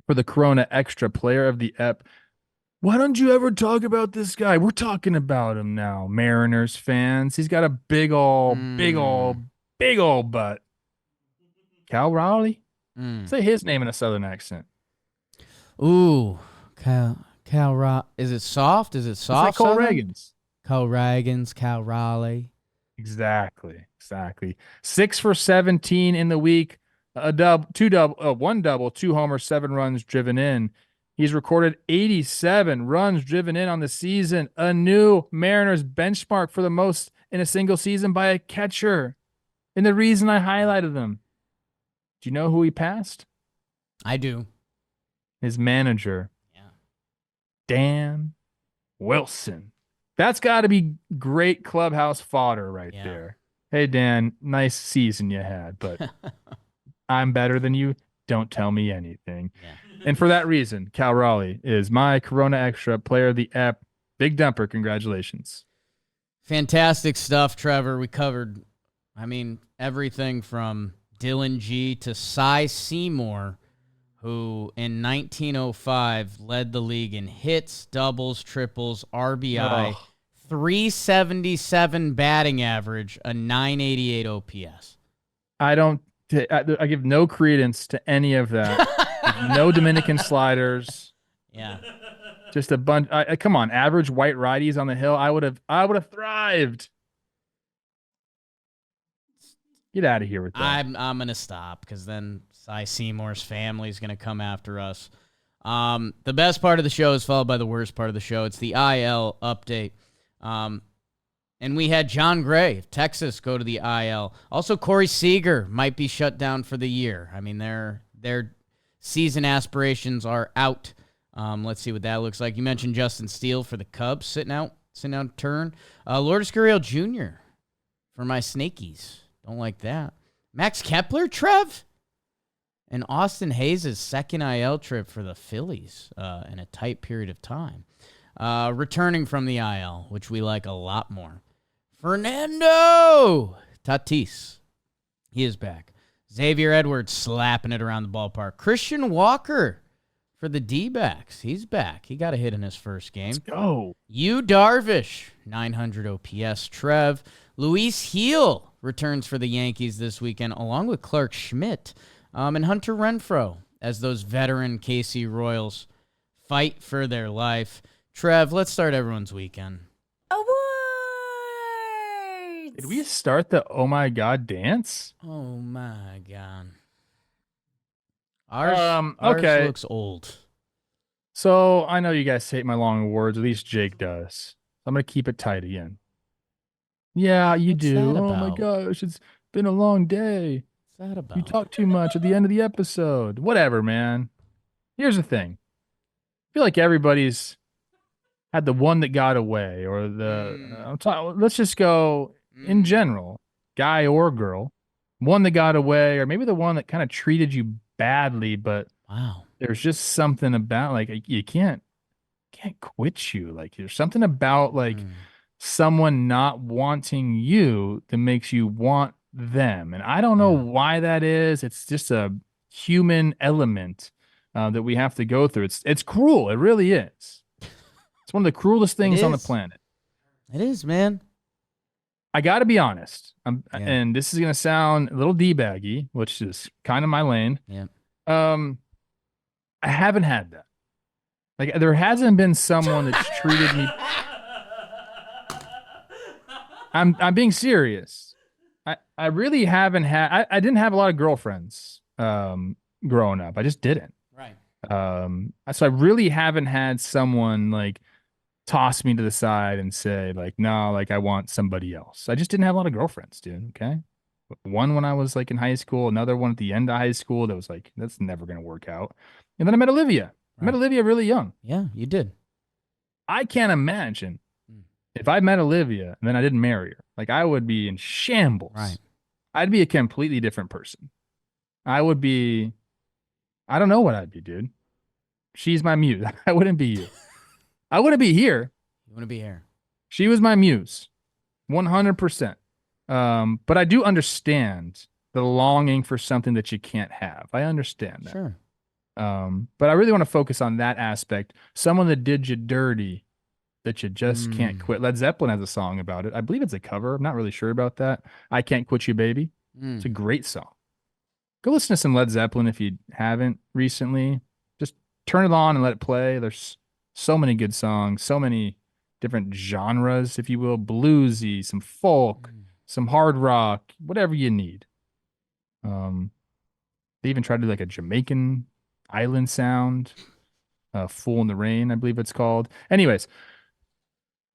S2: for the Corona Extra Player of the EP, why don't you ever talk about this guy? We're talking about him now, Mariners fans. He's got a big ol' butt. Cal Raleigh? Say his name in a Southern accent.
S1: Ooh. Cal Is it soft? Is it soft?
S2: It's like Cole Reagan's.
S1: Cole Reagan's, Cal Raleigh.
S2: Exactly. 6 for 17 in the week. One double, 2 homers, 7 runs driven in. He's recorded 87 runs driven in on the season, a new Mariners benchmark for the most in a single season by a catcher. And the reason I highlighted them, do you know who he passed?
S1: I do.
S2: His manager, Dan Wilson. That's got to be great clubhouse fodder right there. Hey, Dan, nice season you had, but I'm better than you. Don't tell me anything. And for that reason, Cal Raleigh is my Corona Extra Player of the App. Big dumper. Congratulations.
S1: Fantastic stuff, Trevor. We covered, everything from Dylan G to Sizemore, who in 1905 led the league in hits, doubles, triples, RBI, 377 batting average, a 988 OPS.
S2: I give no credence to any of that. No Dominican sliders.
S1: Yeah.
S2: Just a bunch. Come on, average white righties on the hill. I would have thrived. Get out of here with that.
S1: I'm gonna stop because then Cy Seymour's family is gonna come after us. The best part of the show is followed by the worst part of the show. It's the IL update. And we had John Gray of Texas go to the IL. Also, Corey Seager might be shut down for the year. Their season aspirations are out. Let's see what that looks like. You mentioned Justin Steele for the Cubs sitting out turn. Lourdes Gurriel Jr. for my Snakies. Don't like that. Max Kepler, Trev? And Austin Hayes' second IL trip for the Phillies in a tight period of time. Returning from the IL, which we like a lot more. Fernando Tatis. He is back. Xavier Edwards slapping it around the ballpark. Christian Walker for the D-backs. He's back. He got a hit in his first game.
S2: Let's go.
S1: Yu Darvish, 900 OPS. Trev. Luis Heel returns for the Yankees this weekend, along with Clark Schmidt and Hunter Renfroe, as those veteran KC Royals fight for their life. Trev, let's start everyone's weekend.
S6: Awards!
S2: Did we start the oh my god dance?
S1: Oh my god. Ours
S2: okay.
S1: looks old.
S2: So I know you guys hate my long awards, at least Jake does. I'm gonna keep it tight again. Yeah, you
S1: What's
S2: do.
S1: that
S2: Oh my
S1: about?
S2: gosh, it's been a long day.
S1: What's that about?
S2: You talk too much at the end of the episode. Whatever, man. Here's the thing. I feel like everybody's had the one that got away, or let's just go in general, guy or girl, one that got away, or maybe the one that kind of treated you badly, but
S1: Wow.
S2: there's just something about like you can't quit you. Like there's something about like someone not wanting you that makes you want them. And I don't know why that is. It's just a human element that we have to go through. It's cruel. It really is. It's one of the cruelest things on the planet.
S1: It is, man.
S2: I got to be honest. And this is going to sound a little D-baggy, which is kind of my lane.
S1: Yeah.
S2: I haven't had that. Like there hasn't been someone that's treated me. I'm being serious. I really haven't had. I didn't have a lot of girlfriends growing up. I just didn't.
S1: Right.
S2: So I really haven't had someone like toss me to the side and say like, no, like I want somebody else. I just didn't have a lot of girlfriends, dude. Okay. One when I was like in high school, another one at the end of high school that was like, that's never going to work out. And then I met Olivia. I met Olivia really young.
S1: Yeah, you did.
S2: I can't imagine if I met Olivia and then I didn't marry her. Like I would be in shambles.
S1: Right.
S2: I'd be a completely different person. I don't know what I'd be, dude. She's my muse. I wouldn't be you. I wouldn't be here.
S1: You want to be here.
S2: She was my muse. 100%. But I do understand the longing for something that you can't have. I understand that.
S1: Sure.
S2: But I really want to focus on that aspect. Someone that did you dirty that you just can't quit. Led Zeppelin has a song about it. I believe it's a cover. I'm not really sure about that. I Can't Quit You, Baby. It's a great song. Go listen to some Led Zeppelin if you haven't recently. Just turn it on and let it play. There's so many good songs, so many different genres, if you will, bluesy, some folk, some hard rock, whatever you need. They even tried to do like a Jamaican island sound, Fool in the Rain, I believe it's called. Anyways,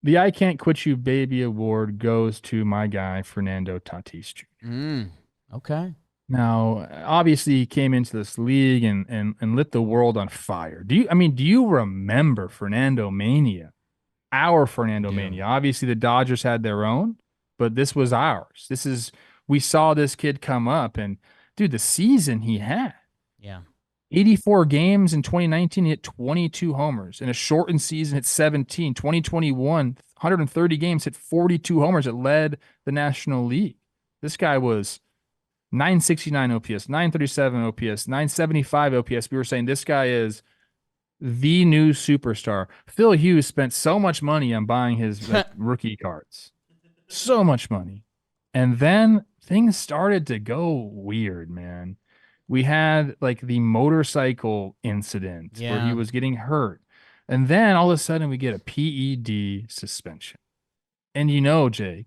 S2: the I Can't Quit You Baby award goes to my guy, Fernando Tatis Jr.
S1: Okay.
S2: Now, obviously, he came into this league and lit the world on fire. Do you remember Fernando Mania? Our Fernando Mania. Obviously, the Dodgers had their own, but this was ours. We saw this kid come up, and dude, the season he had.
S1: Yeah.
S2: 84 games in 2019, he hit 22 homers. In a shortened season, hit 17. 2021, 130 games, hit 42 homers. It led the National League. This guy was 969 OPS, 937 OPS, 975 OPS. We were saying this guy is the new superstar. Phil Hughes spent so much money on buying his rookie cards. So much money. And then things started to go weird, man. We had like the motorcycle incident where he was getting hurt. And then all of a sudden we get a PED suspension. And Jake,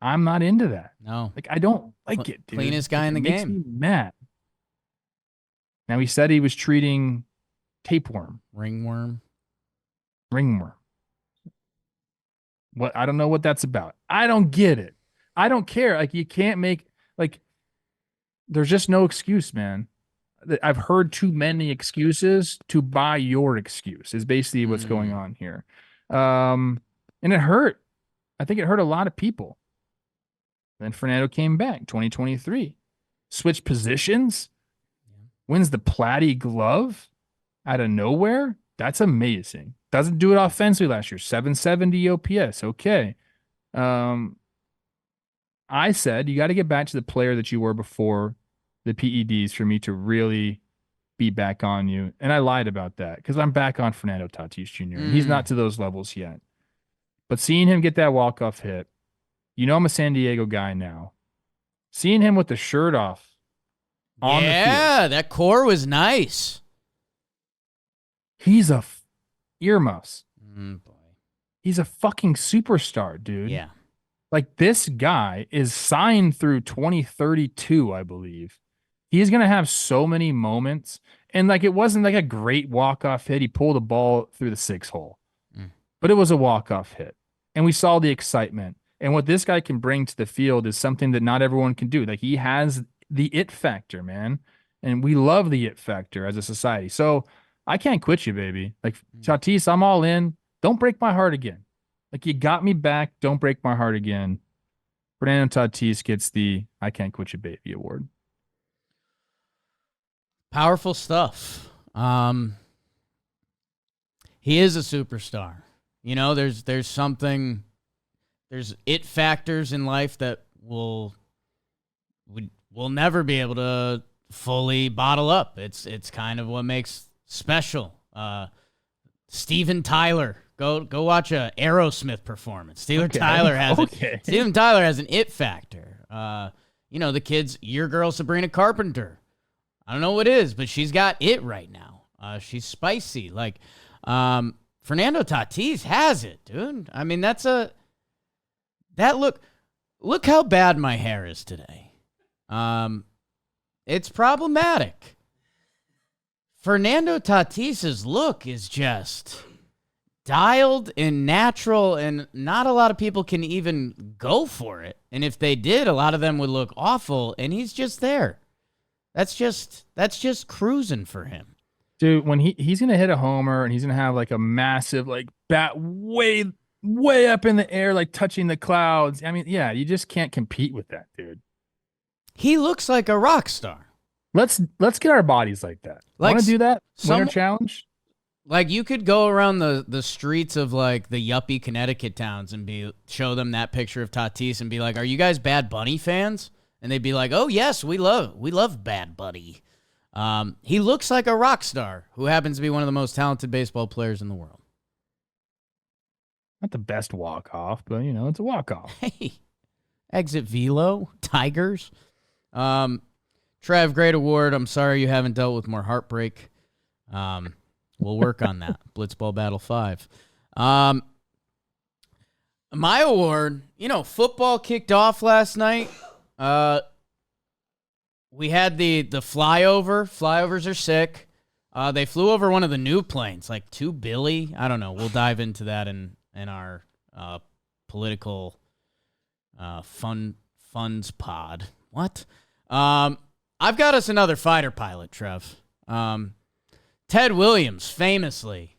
S2: I'm not into that.
S1: No.
S2: Like, I don't like it, dude.
S1: Cleanest guy in the
S2: game. It makes me mad. Now, he said he was treating tapeworm.
S1: Ringworm.
S2: What? I don't know what that's about. I don't get it. I don't care. Like, you can't make, like, there's just no excuse, man. I've heard too many excuses to buy your excuse is basically what's going on here. And it hurt. I think it hurt a lot of people. Then Fernando came back, 2023. Switched positions. Wins the Platty glove out of nowhere. That's amazing. Doesn't do it offensively last year. 770 OPS. Okay. I said you got to get back to the player that you were before the PEDs for me to really be back on you. And I lied about that because I'm back on Fernando Tatis Jr. And he's not to those levels yet. But seeing him get that walk-off hit, I'm a San Diego guy now. Seeing him with the shirt off on the field.
S1: That core was nice.
S2: He's a earmuffs.
S1: Boy.
S2: He's a fucking superstar, dude.
S1: Yeah.
S2: Like, this guy is signed through 2032, I believe. He's going to have so many moments. And, like, it wasn't like a great walk-off hit. He pulled a ball through the 6 hole. But it was a walk-off hit. And we saw the excitement. And what this guy can bring to the field is something that not everyone can do. Like, he has the it factor, man. And we love the it factor as a society. So I can't quit you, baby. Like, Tatis, I'm all in. Don't break my heart again. Like, you got me back. Don't break my heart again. Fernando Tatis gets the I Can't Quit You Baby award.
S1: Powerful stuff. He is a superstar. There's something, there's it factors in life that we'll never be able to fully bottle up. It's kind of what makes special. Steven Tyler. Go watch a Aerosmith performance. Steven Tyler has it. Steven Tyler has an it factor. The kids, your girl Sabrina Carpenter. I don't know what it is, but she's got it right now. She's spicy. Like, Fernando Tatis has it, dude. I mean, look how bad my hair is today. It's problematic. Fernando Tatis's look is just dialed and natural, and not a lot of people can even go for it. And if they did, a lot of them would look awful, and he's just there. That's just cruising for him.
S2: Dude, when he's going to hit a homer and he's going to have like a massive like bat way up in the air, like touching the clouds. I mean, yeah, you just can't compete with that, dude.
S1: He looks like a rock star.
S2: Let's get our bodies like that. Want to do that? Winter challenge?
S1: Like, you could go around the streets of like the yuppie Connecticut towns and show them that picture of Tatis and be like, "Are you guys Bad Bunny fans?" And they'd be like, "Oh yes, we love Bad Bunny." He looks like a rock star who happens to be one of the most talented baseball players in the world.
S2: Not the best walk-off, but, it's a walk-off.
S1: Hey, exit velo, Tigers. Trev, great award. I'm sorry you haven't dealt with more heartbreak. We'll work on that. Blitzball Battle 5. My award, football kicked off last night. We had the flyover. Flyovers are sick. They flew over one of the new planes, like 2 Billy. I don't know. We'll dive into that in our political funds pod. What? I've got us another fighter pilot, Trev. Ted Williams, famously,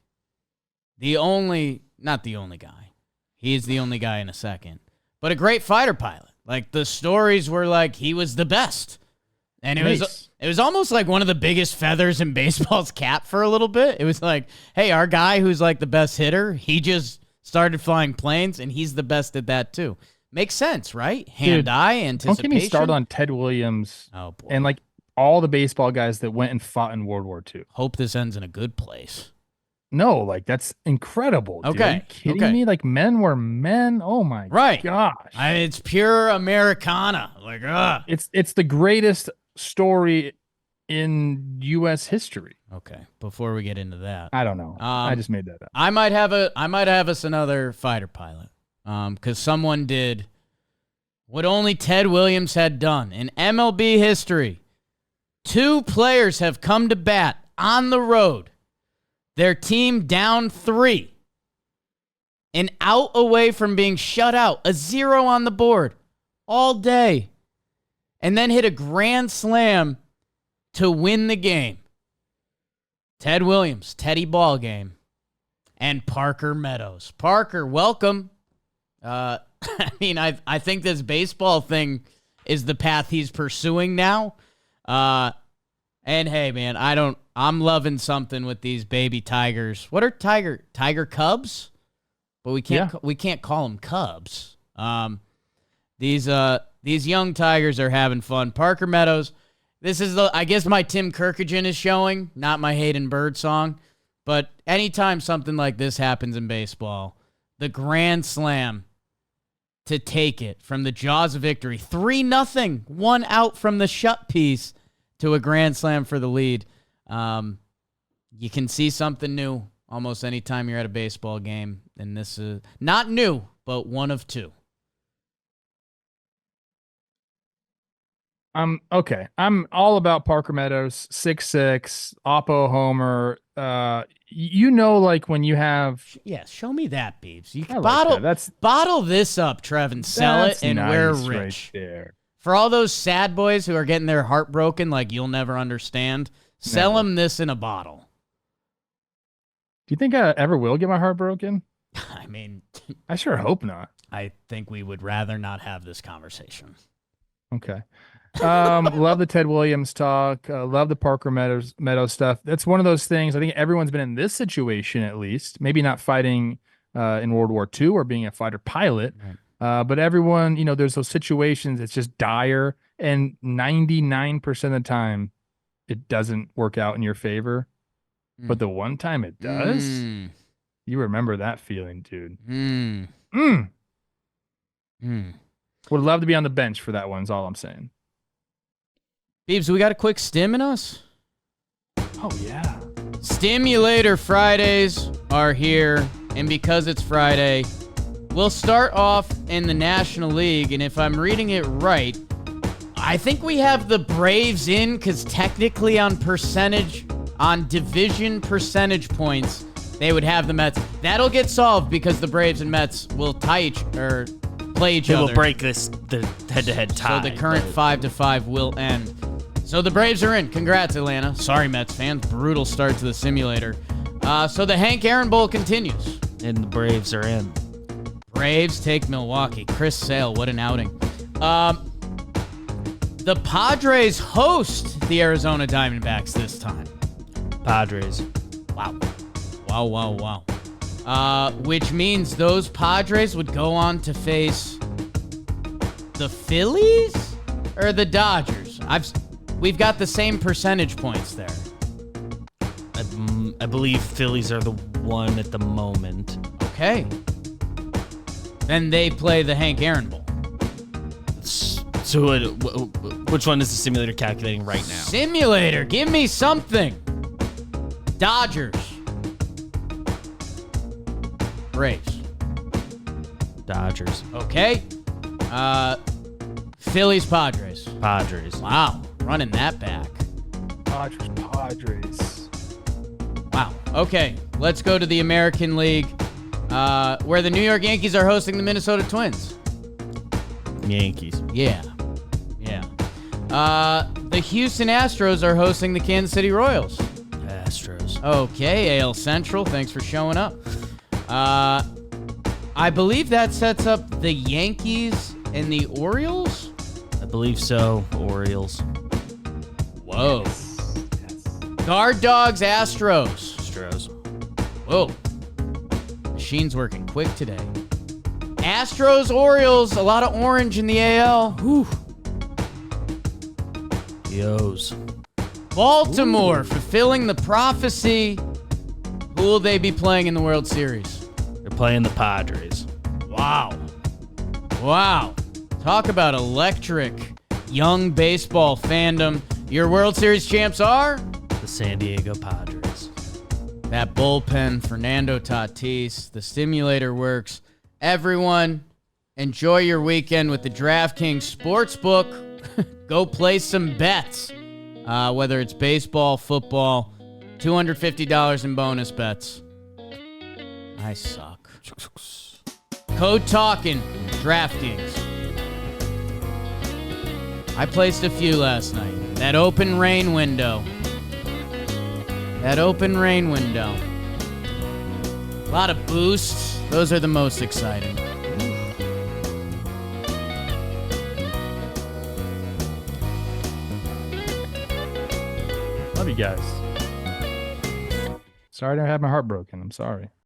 S1: not the only guy. He's the only guy in a second, but a great fighter pilot. Like, the stories were like he was the best. And it was It was almost like one of the biggest feathers in baseball's cap for a little bit. It was like, hey, our guy who's like the best hitter, he just started flying planes, and he's the best at that too. Makes sense, right? Hand-eye anticipation.
S2: Don't get me started on Ted Williams and like all the baseball guys that went and fought in World War II.
S1: Hope this ends in a good place.
S2: No, like that's incredible. Dude.
S1: Okay.
S2: Are you kidding me? Like men were men. Oh my gosh.
S1: It's pure Americana. Like,
S2: It's the greatest story in U.S. history.
S1: Okay. Before we get into that,
S2: I don't know. I just made that up.
S1: I might have us another fighter pilot. Because someone did what only Ted Williams had done in MLB history. 2 players have come to bat on the road. Their team down 3. An out away from being shut out. A 0 on the board all day. And then hit a grand slam to win the game. Ted Williams, Teddy Ball Game, and Parker Meadows. Parker, welcome. I mean, I think this baseball thing is the path he's pursuing now. And hey, man, I'm loving something with these baby tigers. What are tiger cubs? But we can't call them cubs. These young tigers are having fun. Parker Meadows. This is I guess my Tim Kirkagen is showing, not my Hayden Bird song. But anytime something like this happens in baseball, the grand slam to take it from the jaws of victory. 3-0, 1 out from the shut piece to a grand slam for the lead. You can see something new almost anytime you're at a baseball game. And this is not new, but one of 2.
S2: Okay. I'm all about Parker Meadows, 6'6", Oppo homer. Like when you have
S1: show me that, Beebs. You can
S2: like
S1: bottle this up, Trev, and sell it, and we're rich.
S2: Right there.
S1: For all those sad boys who are getting their heart broken, like you'll never understand, sell them this in a bottle.
S2: Do you think I ever will get my heart broken?
S1: I mean,
S2: I sure hope not.
S1: I think we would rather not have this conversation.
S2: Okay. Love the Ted Williams talk. Love the Parker Meadows stuff. That's one of those things. I think everyone's been in this situation, at least. Maybe not fighting in World War II or being a fighter pilot, but everyone, there's those situations. It's just dire, and 99% of the time, it doesn't work out in your favor. But the one time it does, you remember that feeling, dude. Would love to be on the bench for that one. Is all I'm saying.
S1: Beebs, we got a quick stim in us?
S2: Oh, yeah.
S1: Stimulator Fridays are here, and because it's Friday, we'll start off in the National League, and if I'm reading it right, I think we have the Braves in, because technically on division percentage points, they would have the Mets. That'll get solved because the Braves and Mets will play each other.
S3: They will break the head-to-head tie.
S1: So the current 5-5 will end. So the Braves are in. Congrats, Atlanta. Sorry, Mets fans. Brutal start to the simulator. So the Hank Aaron Bowl continues.
S3: And the Braves are in.
S1: Braves take Milwaukee. Chris Sale, what an outing. The Padres host the Arizona Diamondbacks this time.
S3: Padres.
S1: Wow. Which means those Padres would go on to face the Phillies or the Dodgers. We've got the same percentage points there.
S3: I believe Phillies are the one at the moment.
S1: Okay. Then they play the Hank Aaron Bowl.
S3: So which one is the simulator calculating right now?
S1: Simulator, give me something. Dodgers. Braves.
S3: Dodgers.
S1: Okay. Phillies, Padres.
S3: Padres.
S1: Wow. Running that back.
S2: Dodgers, Padres.
S1: Wow. Okay. Let's go to the American League, where the New York Yankees are hosting the Minnesota Twins.
S3: Yankees.
S1: Yeah. The Houston Astros are hosting the Kansas City Royals.
S3: Astros.
S1: Okay, AL Central. Thanks for showing up. I believe that sets up the Yankees and the Orioles.
S3: I believe so. Orioles.
S1: Whoa. Whoa. Guard Dogs, Astros.
S3: Astros.
S1: Whoa. Machine's working quick today. Astros, Orioles, a lot of orange in the AL. Whew.
S3: Yos.
S1: Baltimore fulfilling the prophecy. Who will they be playing in the World Series?
S3: They're playing the Padres.
S1: Wow. Wow. Talk about electric young baseball fandom. Your World Series champs are?
S3: The San Diego Padres.
S1: That bullpen, Fernando, Tatis, the stimulator works. Everyone, enjoy your weekend with the DraftKings Sportsbook. Go play some bets, whether it's baseball, football, $250 in bonus bets. I suck. Code Talkin, DraftKings. I placed a few last night. That open rain window. A lot of boosts. Those are the most exciting.
S2: Love you guys. Sorry I have my heart broken. I'm sorry.